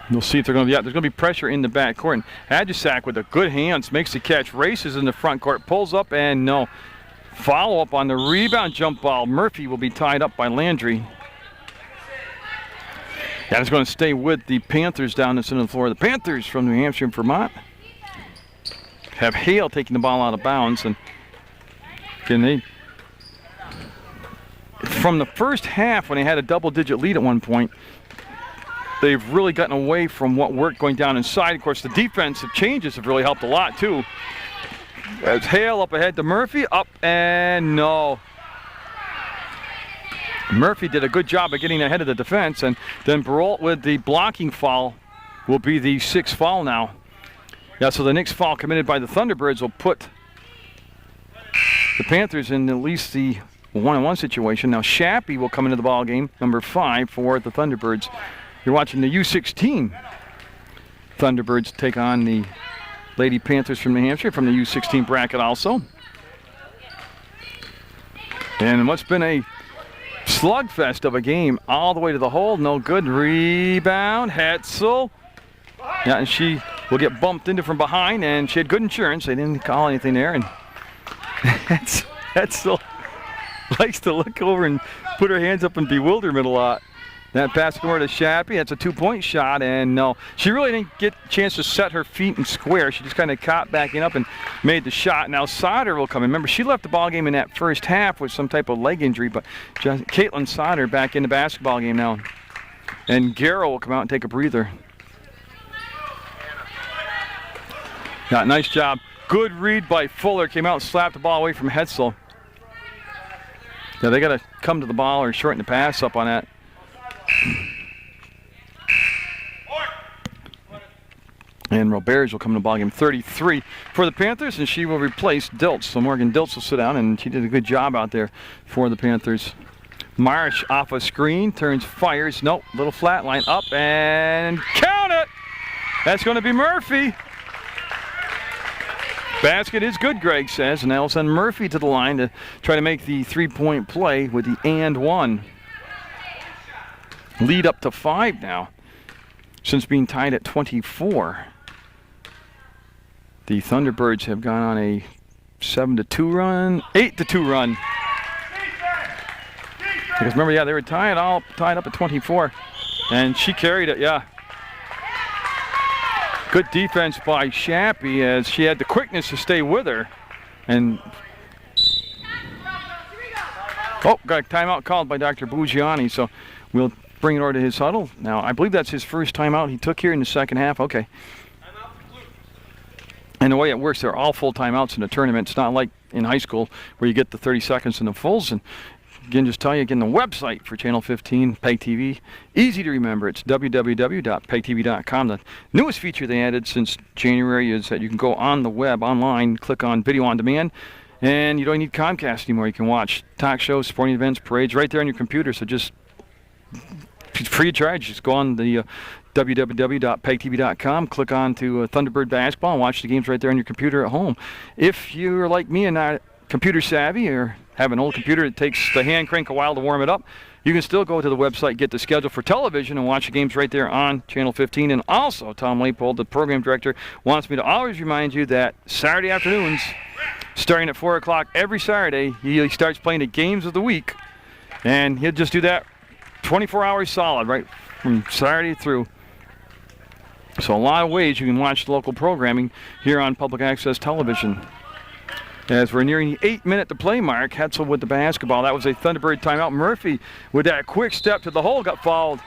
[SPEAKER 1] we'll see if they're going to be out. There's going to be pressure in the back court. And Hadjusak with a good hands makes the catch, races in the front court, pulls up, and no. Follow up on the rebound jump ball. Murphy will be tied up by Landry. That is going to stay with the Panthers down the center of the floor. The Panthers from New Hampshire and Vermont have Hale taking the ball out of bounds. And again, from the first half, when they had a double-digit lead at one point, they've really gotten away from what worked going down inside. Of course, the defensive changes have really helped a lot, too. As Hale up ahead to Murphy, up and no. Murphy did a good job of getting ahead of the defense, and then Baralt with the blocking foul will be the 6th foul now. Yeah, so the next foul committed by the Thunderbirds will put the Panthers in at least the 1-on-1 situation. Now Shappy will come into the ball game, number 5 for the Thunderbirds. You're watching the U16 Thunderbirds take on the Lady Panthers from New Hampshire from the U16 bracket also. And what's been a slugfest of a game all the way to the hole. No good. Rebound. Hetzel. Yeah, and she will get bumped into from behind, and she had good insurance. They didn't call anything there. And Hetzel likes to look over and put her hands up in bewilderment a lot. That pass over to Shappy. That's a 2-point shot, and no. She really didn't get a chance to set her feet in square. She just kind of caught backing up and made the shot. Now Sauter will come in. Remember, she left the ball game in that first half with some type of leg injury, but Caitlin Sauter back in the basketball game now. And Garrow will come out and take a breather. Yeah, nice job. Good read by Fuller. Came out and slapped the ball away from Hetzel. Yeah, they got to come to the ball or shorten the pass up on that. And Roberge will come to ball game 33 for the Panthers, and she will replace Diltz. So Morgan Diltz will sit down, and she did a good job out there for the Panthers. Marsh off a screen, turns, fires. Nope, little flat line up, and count it! That's going to be Murphy. Basket is good, Greg says, and that'll send Murphy to the line to try to make the 3-point play with the and one. Lead up to 5 now, since being tied at 24. The Thunderbirds have gone on a 7-2 run, 8-2 run. Because remember, yeah, they were tied up at 24, and she carried it, yeah. Good defense by Shappy as she had the quickness to stay with her. And oh, got a timeout called by Dr. Buggiani, so we'll bring it over to his huddle. Now, I believe that's his first timeout he took here in the second half. Okay. And the way it works, they're all full timeouts in the tournament. It's not like in high school where you get the 30 seconds and the fulls. And again, just tell you again, the website for Channel 15, PEGTV, easy to remember. It's www.pegtv.com. The newest feature they added since January is that you can go on the web, online, click on Video on Demand, and you don't need Comcast anymore. You can watch talk shows, sporting events, parades right there on your computer. So just free of charge. Just go on the www.pegtv.com, click on to Thunderbird Basketball, and watch the games right there on your computer at home. If you're like me and not computer savvy or have an old computer that takes the hand crank a while to warm it up, you can still go to the website, get the schedule for television, and watch the games right there on Channel 15. And also, Tom Leopold, the program director, wants me to always remind you that Saturday afternoons, starting at 4 o'clock every Saturday, he starts playing the games of the week. And he'll just do that 24 hours solid, right, from Saturday through. So a lot of ways you can watch the local programming here on public access television. As we're nearing the 8-minute to play mark, Hetzel with the basketball. That was a Thunderbird timeout. Murphy with that quick step to the hole got fouled.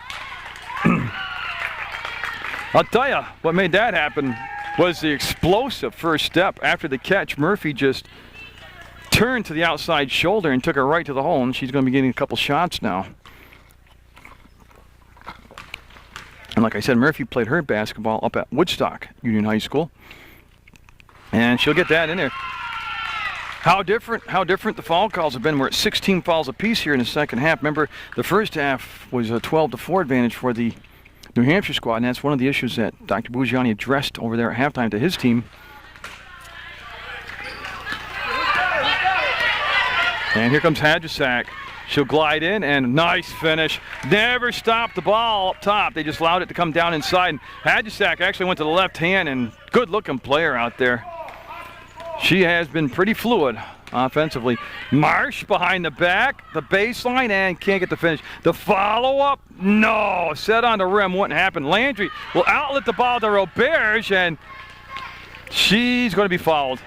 [SPEAKER 1] I'll tell you, what made that happen was the explosive first step. After the catch, Murphy just turned to the outside shoulder and took her right to the hole, and she's going to be getting a couple shots now. And like I said, Murphy played her basketball up at Woodstock Union High School, and she'll get that in there. How different the foul calls have been. We're at 16 fouls apiece here in the second half. Remember, the first half was a 12-4 advantage for the New Hampshire squad, and that's one of the issues that Dr. Bougiani addressed over there at halftime to his team. And here comes Hadjisak. She'll glide in, and nice finish. Never stopped the ball up top. They just allowed it to come down inside. And Hadjisak actually went to the left hand, and good-looking player out there. She has been pretty fluid offensively. Marsh behind the back, the baseline, and can't get the finish. The follow-up, no. Set on the rim, wouldn't happen. Landry will outlet the ball to Roberge, and she's going to be fouled.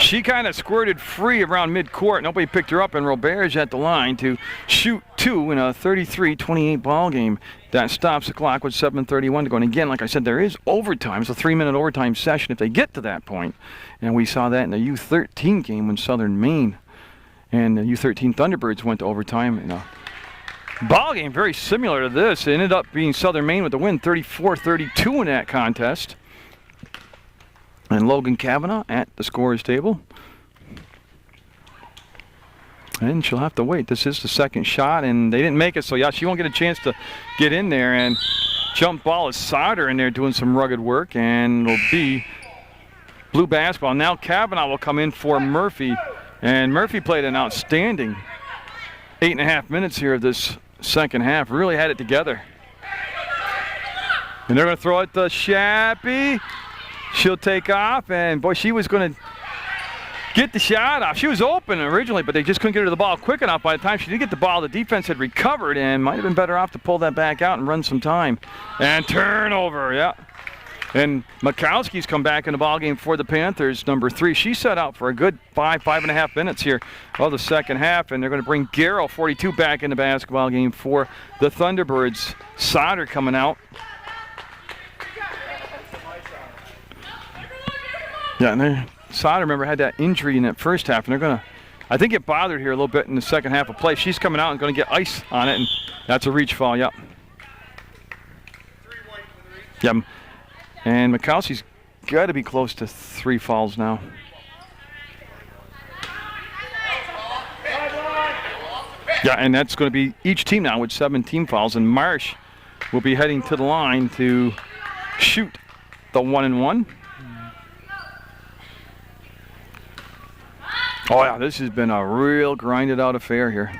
[SPEAKER 1] She kind of squirted free around midcourt. Nobody picked her up, and Roberge at the line to shoot two in a 33-28 ball game. That stops the clock with 7:31 to go. And again, like I said, there is overtime. It's a 3-minute overtime session if they get to that point. And we saw that in the U13 game when Southern Maine and the U13 Thunderbirds went to overtime. In a ball game very similar to this. It ended up being Southern Maine with the win, 34-32 in that contest. And Logan Kavanaugh at the scorer's table. And she'll have to wait. This is the second shot, and they didn't make it, so yeah, she won't get a chance to get in there. And jump ball is Sauter in there doing some rugged work, and it'll be blue basketball. Now Kavanaugh will come in for Murphy, and Murphy played an outstanding 8.5 minutes here of this second half. Really had it together. And they're going to throw it to Shappy. She'll take off, and boy, she was going to get the shot off. She was open originally, but they just couldn't get her to the ball quick enough. By the time she did get the ball, the defense had recovered and might have been better off to pull that back out and run some time. And turnover, yeah. And Mikowski's come back in the ball game for the Panthers, number 3. She set out for a good 5.5 minutes here of the second half, and they're going to bring Garrow, 42, back in the basketball game for the Thunderbirds. Sauter coming out. Yeah, and Sauter, remember, had that injury in that first half, and they're going to, I think it bothered here a little bit in the second half of play. She's coming out and going to get ice on it, and that's a reach foul, yep. Yep. And Mikowski's got to be close to 3 fouls now. Yeah, and that's going to be each team now with 17 fouls, and Marsh will be heading to the line to shoot the 1-and-1. Oh yeah, this has been a real grinded out affair here.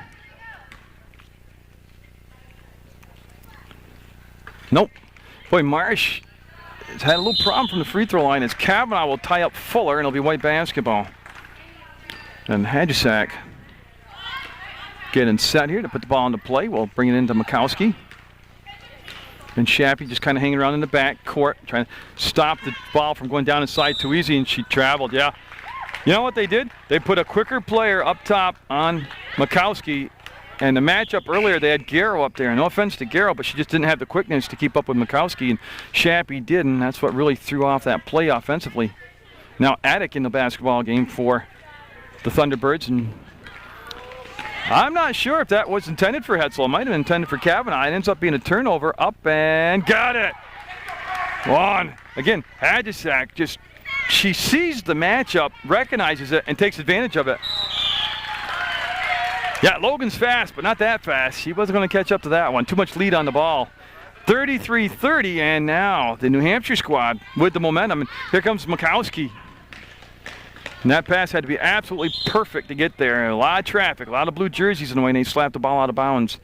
[SPEAKER 1] Nope. Boy, Marsh has had a little problem from the free throw line as Kavanaugh will tie up Fuller, and it'll be white basketball. And Hadjisak getting set here to put the ball into play. We'll bring it into Mikowski. And Shappy just kind of hanging around in the back court, trying to stop the ball from going down inside too easy, and she traveled, yeah. You know what they did? They put a quicker player up top on Mikowski, and the matchup earlier, they had Garrow up there. No offense to Garrow, but she just didn't have the quickness to keep up with Mikowski, and Shappy did, and that's what really threw off that play offensively. Now Attic in the basketball game for the Thunderbirds, and I'm not sure if that was intended for Hetzel. It might have been intended for Kavanaugh. It ends up being a turnover. Up and got it. One. Again, Hadjisak just, she sees the matchup, recognizes it, and takes advantage of it. Yeah, Logan's fast, but not that fast. She wasn't going to catch up to that one. Too much lead on the ball. 33-30, and now the New Hampshire squad with the momentum. And here comes Mikowski. And that pass had to be absolutely perfect to get there. A lot of traffic, a lot of blue jerseys in the way, and they slapped the ball out of bounds.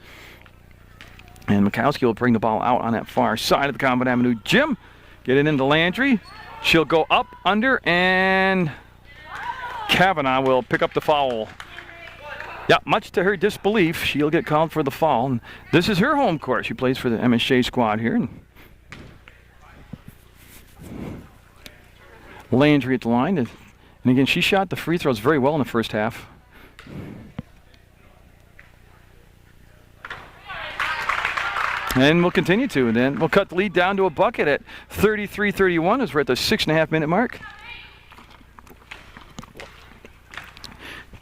[SPEAKER 1] And Mikowski will bring the ball out on that far side of the Combine Avenue gym. Get it into Landry. She'll go up, under, and Kavanaugh will pick up the foul. Yeah, much to her disbelief, she'll get called for the foul. And this is her home court. She plays for the MSJ squad here. And Landry at the line. And again, she shot the free throws very well in the first half. And we'll continue to. And then we'll cut the lead down to a bucket at 33-31 as we're at the 6.5 minute mark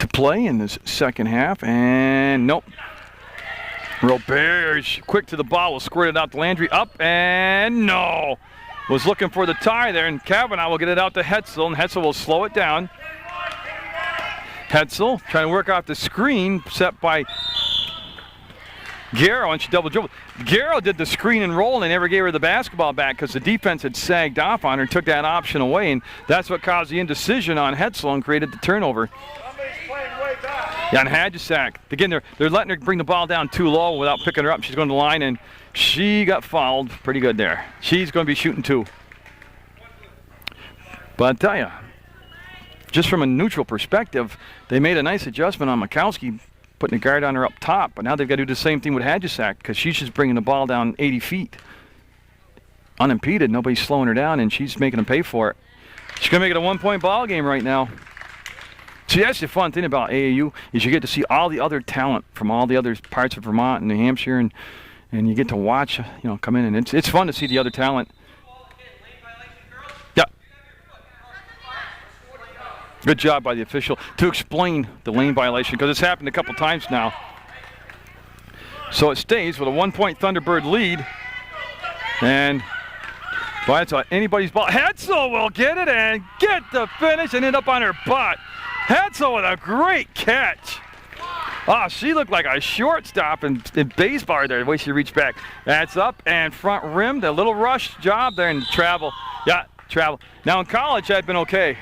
[SPEAKER 1] to play in this second half. And nope. Robert, quick to the ball, will squirt it out to Landry. Up and no. Was looking for the tie there, and Kavanaugh will get it out to Hetzel, and Hetzel will slow it down. Hetzel trying to work off the screen set by Garrow, and she double dribbled. Garrow did the screen and roll, and they never gave her the basketball back because the defense had sagged off on her and took that option away, and that's what caused the indecision on Hetzel and created the turnover. Yeah, and Hadjisak, again, they're letting her bring the ball down too low without picking her up. She's going to the line, and she got fouled pretty good there. She's going to be shooting two. But I tell you, just from a neutral perspective, they made a nice adjustment on Mikowski, putting a guard on her up top. But now they've got to do the same thing with Hadjisak because she's just bringing the ball down 80 feet. Unimpeded, nobody's slowing her down, and she's making them pay for it. She's going to make it a one-point ball game right now. See, that's the fun thing about AAU is you get to see all the other talent from all the other parts of Vermont and New Hampshire, and you get to watch, come in, and it's fun to see the other talent. Yeah. Good job by the official to explain the lane violation because it's happened a couple times now. So it stays with a 1-point Thunderbird lead, and boy, it's anybody's ball. Hetzel will get it and get the finish and end up on her butt. Hetzel with a great catch. Oh, she looked like a shortstop in baseball there, the way she reached back. That's up and front rim, the little rush job there, and travel. Yeah, travel. Now in college, I'd been okay.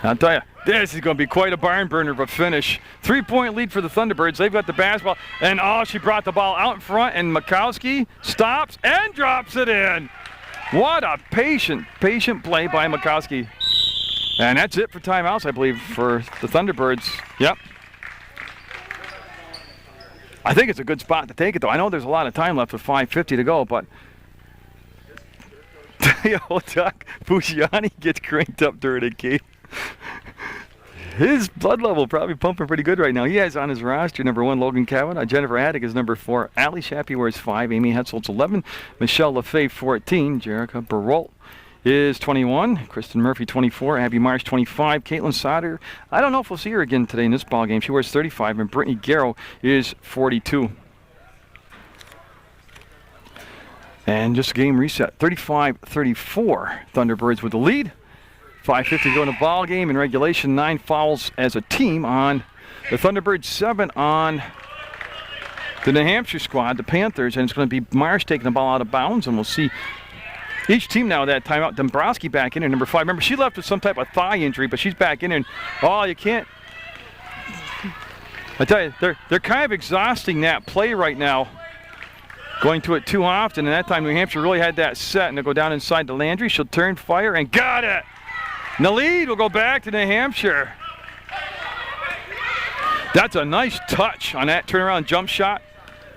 [SPEAKER 1] I'll tell you, this is going to be quite a barn burner of a finish. 3-point lead for the Thunderbirds. They've got the basketball, and she brought the ball out in front, and Mikowski stops and drops it in. What a patient play by Mikowski. And that's it for timeouts, I believe, for the Thunderbirds. Yep. I think it's a good spot to take it, though. I know there's a lot of time left with 5:50 to go, but Doc Fujiani gets cranked up during a game. His blood level probably pumping pretty good right now. He has on his roster number 1, Logan Kavanaugh. Jennifer Haddock is number 4. Allie Shappy wears 5. Amy Hetzel's 11. Michelle LaFay, 14. Jerica Barolt is 21. Kristen Murphy, 24. Abby Marsh, 25. Caitlin Sauter, I don't know if we'll see her again today in this ball game. She wears 35. And Brittany Garrow is 42. And just a game reset. 35-34. Thunderbirds with the lead. 5:50 to go in the ball game. In regulation, 9 fouls as a team on the Thunderbirds, 7 on the New Hampshire squad, the Panthers, and it's going to be Marsh taking the ball out of bounds, and we'll see each team now that timeout. Dombrowski back in there, number 5. Remember, she left with some type of thigh injury, but she's back in there, and you can't. I tell you, they're kind of exhausting that play right now, going to it too often, and that time New Hampshire really had that set, and they'll go down inside the Landry. She'll turn, fire, and got it! And the lead will go back to New Hampshire. That's a nice touch on that turnaround jump shot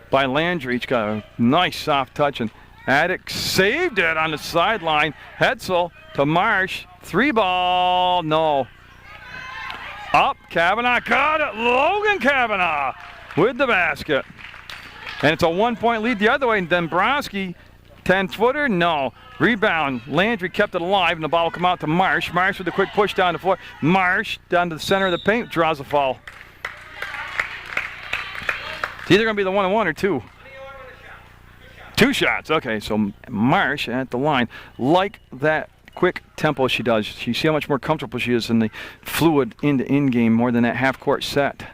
[SPEAKER 1] by Landry. He's got a nice soft touch, and Haddock saved it on the sideline. Hetzel to Marsh. 3-ball, no. Up, Kavanaugh got it. Logan Kavanaugh with the basket. And it's a 1-point lead the other way. And Dombrowski, 10-footer, no. Rebound, Landry kept it alive, and the ball will come out to Marsh. Marsh with a quick push down the floor. Marsh down to the center of the paint, draws a foul. It's either going to be the 1-on-1 or 2. 2 shots, okay, so Marsh at the line. Like that quick tempo she does. You see how much more comfortable she is in the fluid end-to-end game more than that half-court set.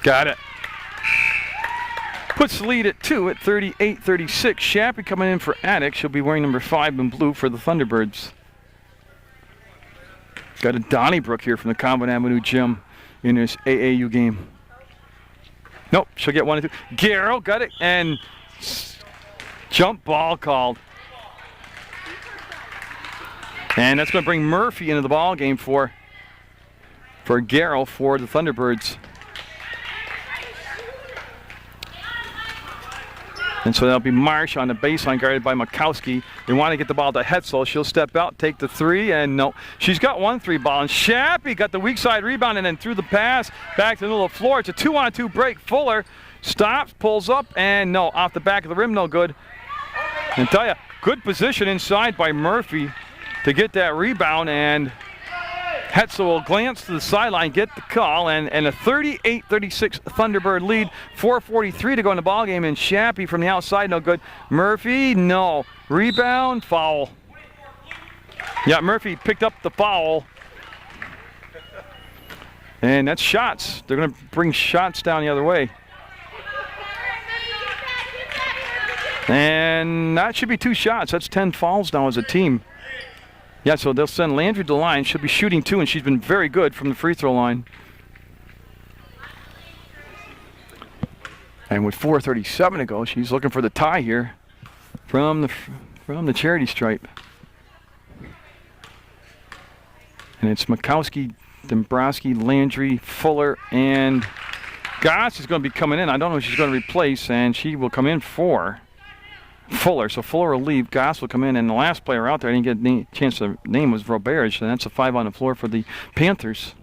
[SPEAKER 1] Got it. Puts the lead at 2 at 38-36. Shappy coming in for Attic. She'll be wearing number 5 in blue for the Thunderbirds. Got a Donnybrook here from the Combine Avenue Gym in this AAU game. Nope, she'll get 1 and 2. Garrow got it, and jump ball called. And that's going to bring Murphy into the ball game for Garrow for the Thunderbirds. And so that'll be Marsh on the baseline, guarded by Makowski. They want to get the ball to Hetzel. She'll step out, take the 3, and no. She's got 1 3 ball. And Shappy got the weak side rebound and then threw the pass back to the middle of the floor. It's a 2-on-2 break. Fuller stops, pulls up, and no. Off the back of the rim, no good. And tell you, good position inside by Murphy to get that rebound, and Hetzel will glance to the sideline, get the call, and a 38-36 Thunderbird lead. 4:43 to go in the ballgame, and Shappy from the outside, no good. Murphy, no. Rebound, foul. Yeah, Murphy picked up the foul. And that's shots. They're going to bring shots down the other way. And that should be 2 shots. That's 10 fouls now as a team. Yeah, so they'll send Landry to the line. She'll be shooting 2, and she's been very good from the free throw line. And with 4:37 to go, she's looking for the tie here from the charity stripe. And it's Makowski, Dombrowski, Landry, Fuller, and Goss is going to be coming in. I don't know who she's going to replace, and she will come in for Fuller. So Fuller will leave, Goss will come in, and the last player out there, I didn't get a chance to name, was Roberge, and that's a 5 on the floor for the Panthers.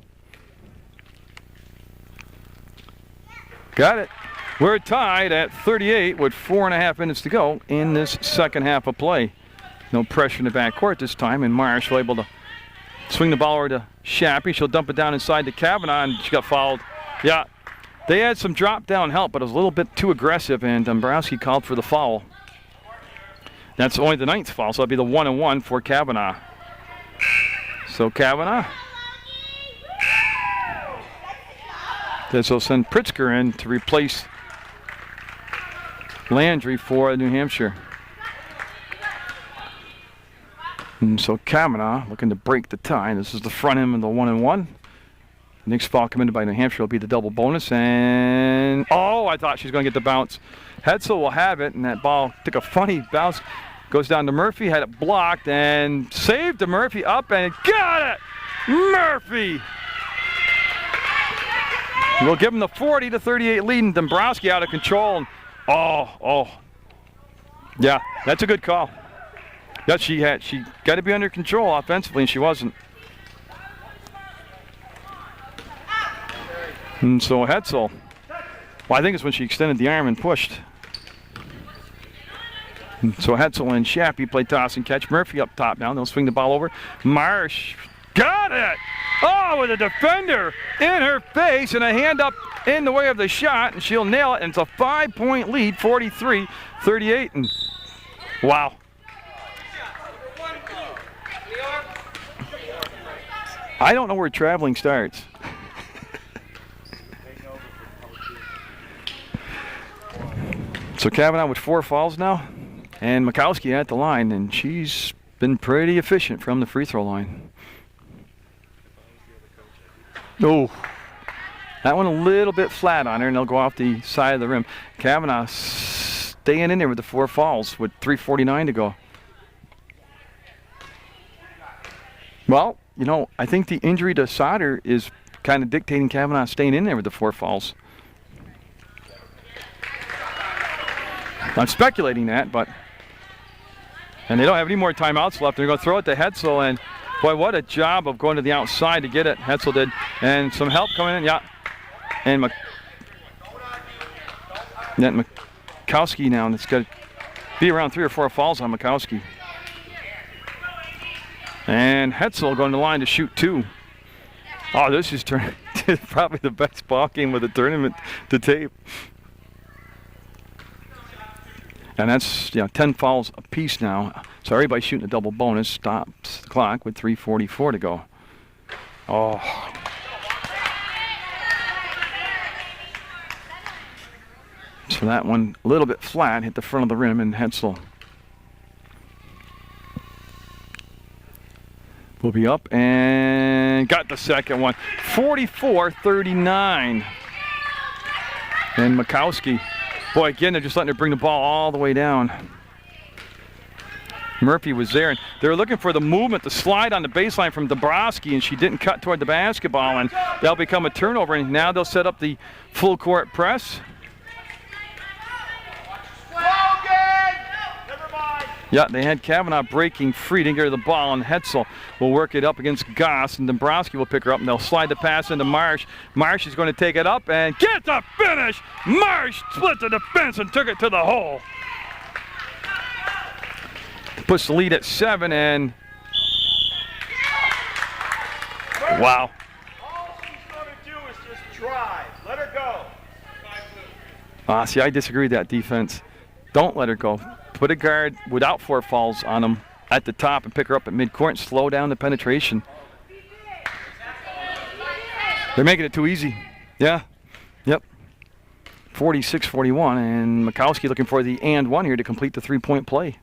[SPEAKER 1] Got it. We're tied at 38 with 4.5 minutes to go in this second half of play. No pressure in the backcourt this time, and Marsh will able to swing the ball over to Shappy. She'll dump it down inside to Kavanaugh, and she got fouled. Yeah, they had some drop-down help, but it was a little bit too aggressive, and Dombrowski called for the foul. That's only the 9th foul, so that'll be the 1-and-1 for Kavanaugh. So Kavanaugh. This will send Pritzker in to replace Landry for New Hampshire. And so Kavanaugh looking to break the tie. This is the front end of the 1-and-1. Next foul committed by New Hampshire will be the double bonus. And, oh, I thought she was going to get the bounce. Hetzel will have it, and that ball took a funny bounce. Goes down to Murphy, had it blocked, and saved to Murphy up, and got it! Murphy! We'll give him the 40-38 lead, and Dombrowski out of control. And, oh. Yeah, that's a good call. Yeah, she got to be under control offensively, and she wasn't. And so Hetzel, well, I think it's when she extended the arm and pushed. And so Hetzel and Shappy play toss and catch. Murphy up top now. They'll swing the ball over. Marsh got it! Oh, with a defender in her face and a hand up in the way of the shot, and she'll nail it. And it's a 5-point lead, 43-38. And wow. I don't know where traveling starts. So Kavanaugh with 4 fouls now, and Makowski at the line, and she's been pretty efficient from the free throw line. Oh, that one a little bit flat on her, and they'll go off the side of the rim. Kavanaugh staying in there with the 4 fouls with 3:49 to go. Well, you know, I think the injury to Sauter is kind of dictating Kavanaugh staying in there with the 4 fouls. I'm speculating that, but... And they don't have any more timeouts left. They're going to throw it to Hetzel, and boy, what a job of going to the outside to get it. Hetzel did. And some help coming in, yeah. And Makowski now, and it's going to be around 3 or 4 fouls on Makowski. And Hetzel going to the line to shoot 2. Oh, this is probably the best ball game of the tournament to tape. And that's 10 fouls apiece now. So everybody's shooting a double bonus. Stops the clock with 3:44 to go. Oh. So that one a little bit flat, hit the front of the rim, and Hetzel will be up and got the second one. 44-39. And Mikowski. Boy, again, they're just letting her bring the ball all the way down. Murphy was there, and they were looking for the movement, the slide on the baseline from Dombrowski, and she didn't cut toward the basketball, and that'll become a turnover, and now they'll set up the full court press. Yeah, they had Kavanaugh breaking free, didn't get her the ball, and Hetzel will work it up against Goss, and Dombrowski will pick her up, and they'll slide the pass into Marsh. Marsh is going to take it up and get the finish. Marsh split the defense and took it to the hole. Puts the lead at 7, and wow.
[SPEAKER 2] All she's going to do is just drive. Let her go.
[SPEAKER 1] See, I disagree with that defense. Don't let her go. Put a guard without 4 fouls on them at the top and pick her up at midcourt and slow down the penetration. They're making it too easy. Yeah. Yep. 46-41, and Mikowski looking for the and one here to complete the 3-point play.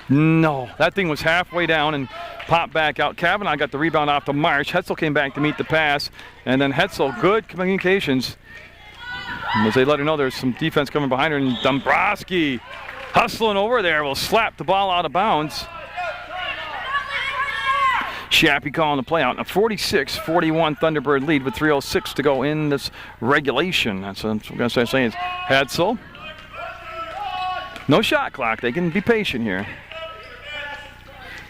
[SPEAKER 1] No, that thing was halfway down and popped back out. Kavanaugh got the rebound off to Marsh. Hetzel came back to meet the pass, and then Hetzel, good communications. As they let her know there's some defense coming behind her, and Dombrowski hustling over there will slap the ball out of bounds. Shappy calling the play out. A 46-41 Thunderbird lead with 3:06 to go in this regulation. That's what I'm going to start saying. It's Hetzel. No shot clock. They can be patient here.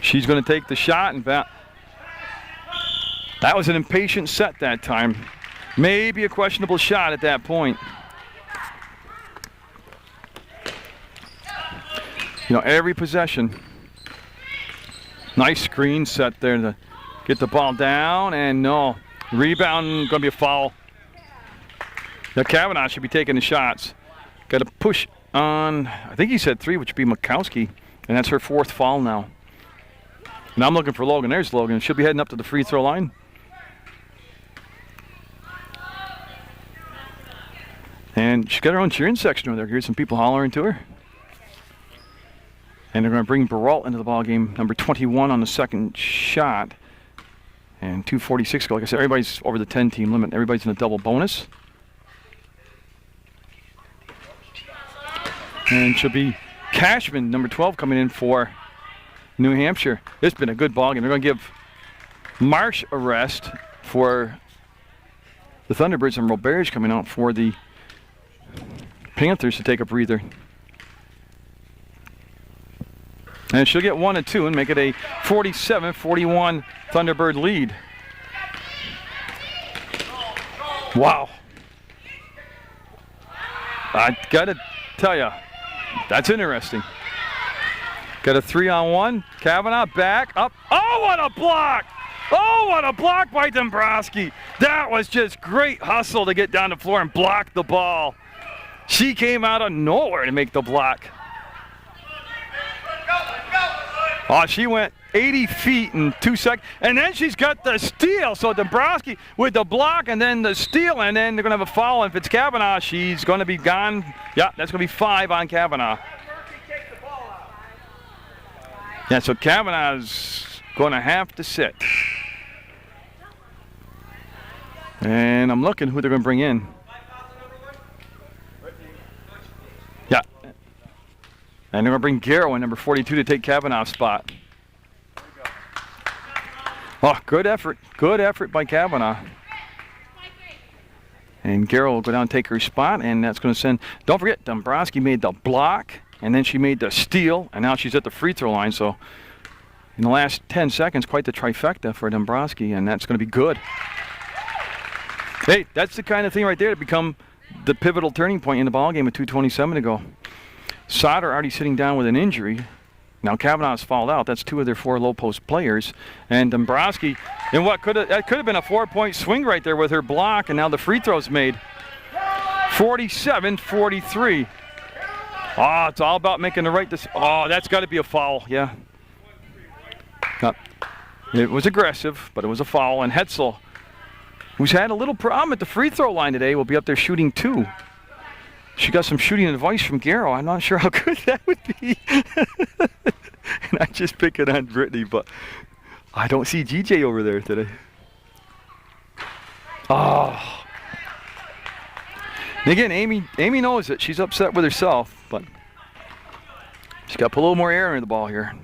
[SPEAKER 1] She's going to take the shot, and that was an impatient set that time. Maybe a questionable shot at that point. Every possession. Nice screen set there to get the ball down, and no. Rebound, going to be a foul. Now Kavanaugh should be taking the shots. Got to push on, I think he said 3, which would be Mikowski, and that's her 4th foul now. And I'm looking for Logan. There's Logan. She'll be heading up to the free throw line. And she's got her own cheering section over there. Here's some people hollering to her. And they're going to bring Baralt into the ball game, number 21 on the second shot. And 2:46 go. Like I said, everybody's over the 10-team limit. Everybody's in a double bonus. And she'll be Cashman, number 12, coming in for New Hampshire. It's been a good ball game. They're going to give Marsh a rest for the Thunderbirds, and Robert's coming out for the Panthers to take a breather. And she'll get 1 and 2 and make it a 47-41 Thunderbird lead. Wow. I gotta tell you, that's interesting. Got a 3-on-1. Kavanaugh back up. Oh, what a block! Oh, what a block by Dombrowski. That was just great hustle to get down the floor and block the ball. She came out of nowhere to make the block. Oh, she went 80 feet in 2 seconds. And then she's got the steal. So Dombrowski with the block and then the steal. And then they're going to have a foul. And if it's Kavanaugh, she's going to be gone. Yeah, that's going to be 5 on Kavanaugh. Yeah, so Kavanaugh's going to have to sit. And I'm looking who they're going to bring in. Yeah. And they're going to bring Garrow in, number 42, to take Kavanaugh's spot. Oh, good effort. Good effort by Kavanaugh. And Garrow will go down and take her spot, and that's going to send... Don't forget, Dombrowski made the block, and then she made the steal, and now she's at the free throw line. So in the last 10 seconds, quite the trifecta for Dombrowski, and that's going to be good. Hey, that's the kind of thing right there to become the pivotal turning point in the ballgame with 2:27 to go. Sauter already sitting down with an injury. Now Kavanaugh's fouled out. That's 2 of their 4 low post players. And Dombrowski, in what could have been a 4-point swing right there with her block, and now the free throw's made. 47-43. Oh, it's all about making the right decision. Oh, that's got to be a foul, yeah. It was aggressive, but it was a foul. And Hetzel, who's had a little problem at the free throw line today, will be up there shooting 2. She got some shooting advice from Garrow. I'm not sure how good that would be. And I just pick it on Brittany, but I don't see GJ over there today. Oh. And again, Amy knows it. She's upset with herself, but she's got to put a little more air in the ball here.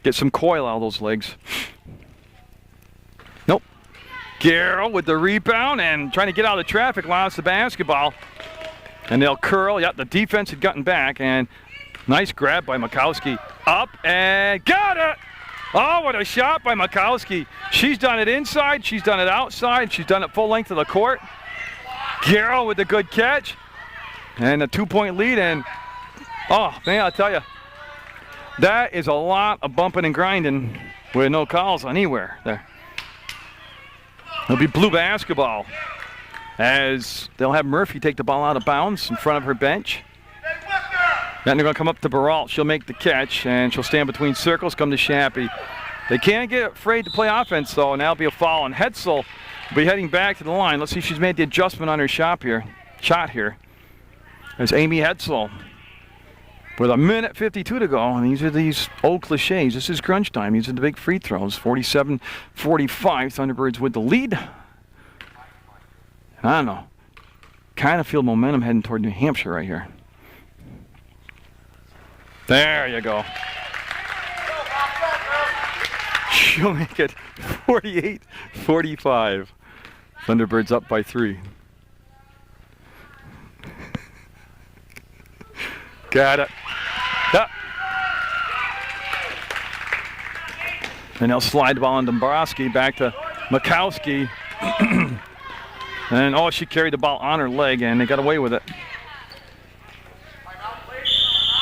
[SPEAKER 1] Get some coil out of those legs. Nope. Garrow with the rebound and trying to get out of the traffic, lost the basketball. And they'll curl. Yep, the defense had gotten back, and nice grab by Mikowski. Up and got it! Oh, what a shot by Mikowski. She's done it inside, she's done it outside, she's done it full length of the court. Garrow with a good catch. And a 2-point lead, and oh, man, I'll tell you, that is a lot of bumping and grinding with no calls anywhere there. It'll be blue basketball, as they'll have Murphy take the ball out of bounds in front of her bench. Then they're going to come up to Baralt. She'll make the catch, and she'll stand between circles, come to Shappy. They can't get afraid to play offense, though, and that'll be a foul. And Hetzel will be heading back to the line. Let's see if she's made the adjustment on her shot here. There's Amy Hetzel with 1:52 to go, and these are these old cliches. This is crunch time. These are the big free throws. 47-45, Thunderbirds with the lead. I don't know. Kind of feel momentum heading toward New Hampshire right here. There you go. She'll make it 48-45. Thunderbirds up by 3. Got it. Yep. And they'll slide the ball on Dombrowski back to Mikowski. And, oh, she carried the ball on her leg, and they got away with it.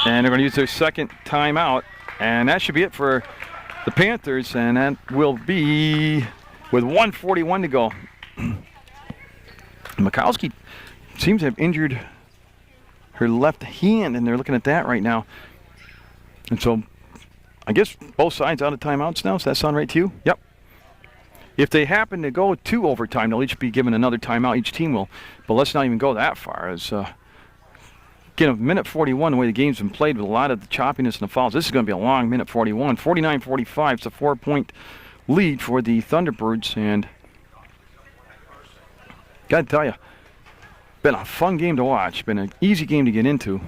[SPEAKER 1] And they're going to use their second timeout. And that should be it for the Panthers, and that will be with 1:41 to go. Mikowski seems to have injured her left hand, and they're looking at that right now. And so I guess both sides out of timeouts now. Does that sound right to you? Yep. If they happen to go to overtime, they'll each be given another timeout. Each team will. But let's not even go that far. As again, a minute 41, the way the game's been played with a lot of the choppiness and the fouls. This is going to be a long minute 41. 49-45. It's a 4-point lead for the Thunderbirds. And got to tell you, been a fun game to watch. Been an easy game to get into.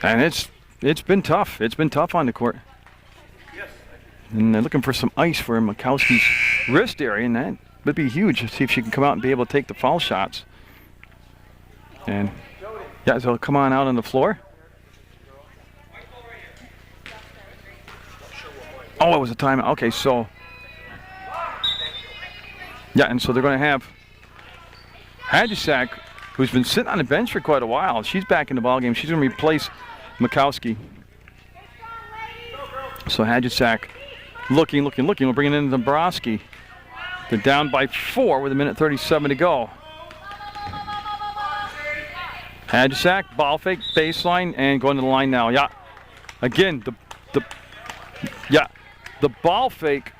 [SPEAKER 1] And it's been tough. It's been tough on the court. And they're looking for some ice for Mikowski's wrist area, and that would be huge to see if she can come out and be able to take the foul shots. And yeah, so come on out on the floor. Oh, it was a timeout. Okay, so yeah, and so they're going to have Hadjisak, who's been sitting on the bench for quite a while. She's back in the ballgame. She's going to replace Mikowski. So Hadjisak looking. We're bringing in Dombrowski. They're down by 4 with 1:37 to go. Hadjisak, ball fake, baseline, and going to the line now. Yeah, again, the ball fake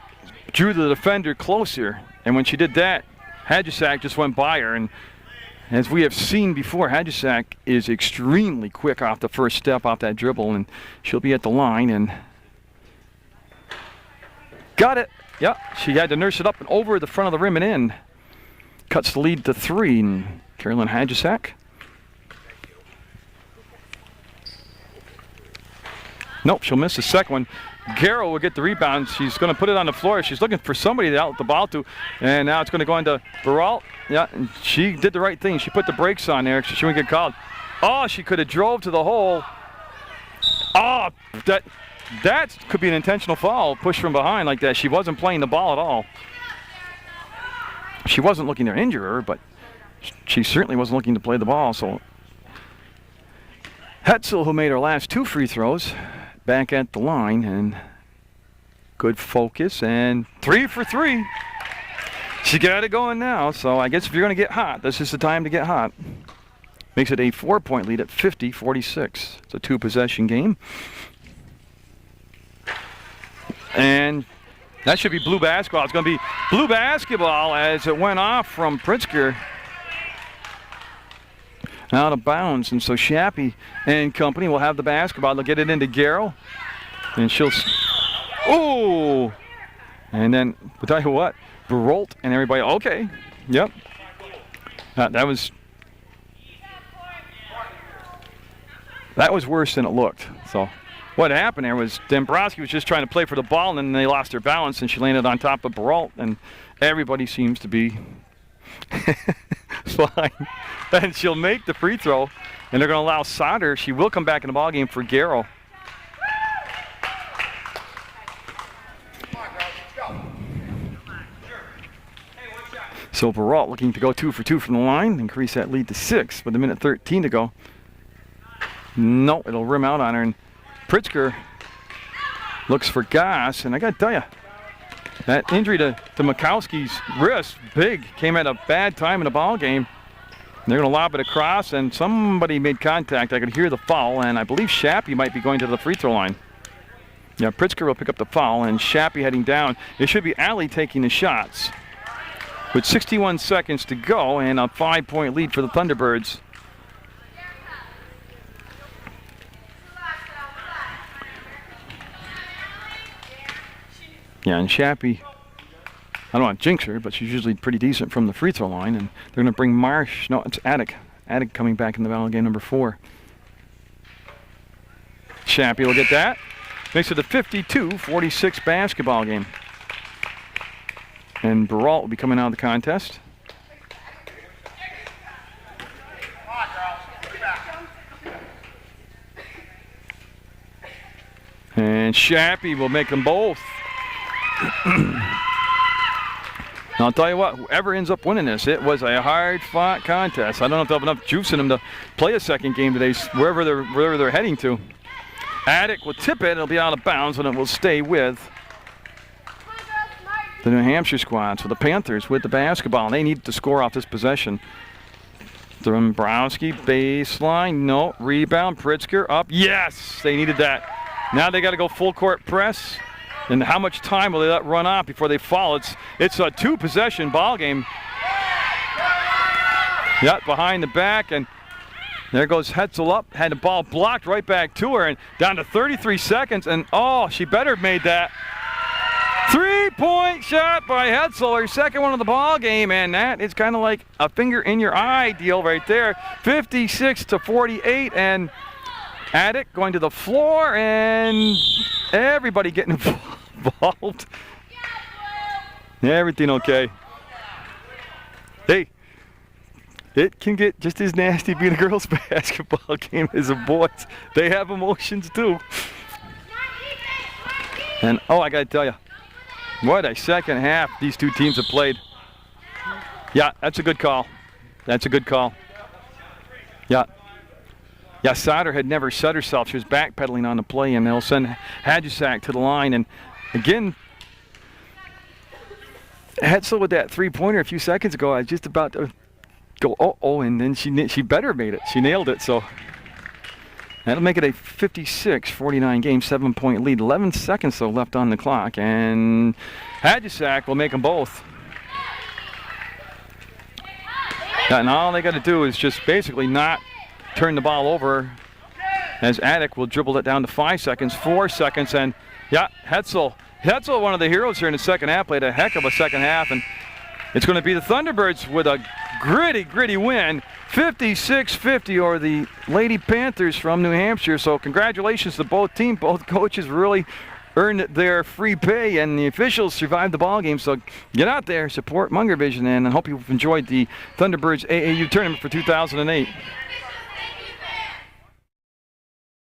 [SPEAKER 1] drew the defender closer, and when she did that, Hadjisak just went by her. And as we have seen before, Hadjisak is extremely quick off the first step, off that dribble, and she'll be at the line and got it. Yeah, she had to nurse it up and over the front of the rim and in. Cuts the lead to 3, and Carolyn Hadjisak. Nope, she'll miss the second one. Garrow will get the rebound. She's going to put it on the floor. She's looking for somebody to out the ball to, and now it's going to go into Baralt. Yeah, and she did the right thing. She put the brakes on there so she wouldn't get called. Oh, she could have drove to the hole. Oh, that could be an intentional foul, push from behind like that. She wasn't playing the ball at all. She wasn't looking to injure her, but she certainly wasn't looking to play the ball. So Hetzel, who made her last 2 free throws, back at the line, and good focus, and 3 for 3. She got it going now, so I guess if you're going to get hot, this is the time to get hot. Makes it a 4-point lead at 50-46. It's a 2-possession game. And that should be blue basketball. It's going to be blue basketball as it went off from Pritzker. Out of bounds, and so Shappy and company will have the basketball. They'll get it into Garrow, and she'll, oh, and then I'll tell you what, Barolt and everybody, okay, yep, that was worse than it looked. So what happened there was Dombrowski was just trying to play for the ball, and then they lost their balance, and she landed on top of Barolt, and everybody seems to be fine. And she'll make the free throw, and they're going to allow Sauter. She will come back in the ballgame for Garrow. So Barolt looking to go 2 for 2 from the line, increase that lead to 6 with a minute 13 to go. No, it'll rim out on her, and Pritzker looks for Goss, and I got to tell you, that injury to Mikowski's wrist, big, came at a bad time in the ball game. They're going to lob it across, and somebody made contact. I could hear the foul, and I believe Shappy might be going to the free throw line. Yeah, Pritzker will pick up the foul, and Shappy heading down. It should be Alley taking the shots. With 61 seconds to go, and a 5-point lead for the Thunderbirds. Yeah, and Shappy, I don't want to jinx her, but she's usually pretty decent from the free throw line. And they're going to bring Marsh. No, it's Attic. Attic coming back in the ball game number 4. Shappy will get that. Makes it a 52-46 basketball game. And Barolt will be coming out of the contest. And Shappy will make them both. I'll tell you what, whoever ends up winning this, it was a hard-fought contest. I don't know if they'll have enough juice in them to play a second game today, wherever they're heading to. Attic will tip it, it'll be out of bounds, and it will stay with the New Hampshire squad. So the Panthers with the basketball, they need to score off this possession. Dombrowski, baseline, no, rebound, Pritzker up, yes, they needed that. Now they got to go full court press. And how much time will they let run off before they fall? It's a 2-possession ball game. Yep, behind the back, and there goes Hetzel up. Had the ball blocked right back to her, and down to 33 seconds. And oh, she better have made that. 3-point shot by Hetzel, her second one of the ball game, and that is kind of like a finger in your eye deal right there. 56-48, and Attic going to the floor, and everybody getting involved. Everything okay. Hey, it can get just as nasty being a girls' basketball game as a boys. They have emotions too. And oh, I gotta tell you, what a second half these two teams have played. Yeah, that's a good call. That's a good call. Yeah. Yeah, Sauter had never set herself. She was backpedaling on the play, and they'll send Hadjusak to the line. And again, Hetzel with that 3-pointer a few seconds ago. I was just about to go, oh, and then she better made it. She nailed it. So that'll make it a 56-49 game, 7-point lead. 11 seconds though left on the clock, and Hadjusak will make them both. Yeah, and all they got to do is just basically not turn the ball over, as Attic will dribble it down to 5 seconds, 4 seconds, and yeah, Hetzel, one of the heroes here in the second half, played a heck of a second half, and it's going to be the Thunderbirds with a gritty win, 56-50 over the Lady Panthers from New Hampshire. So congratulations to both teams. Both coaches really earned their free pay, and the officials survived the ball game. So get out there, support Munger Vision, and I hope you've enjoyed the Thunderbirds AAU tournament for 2008.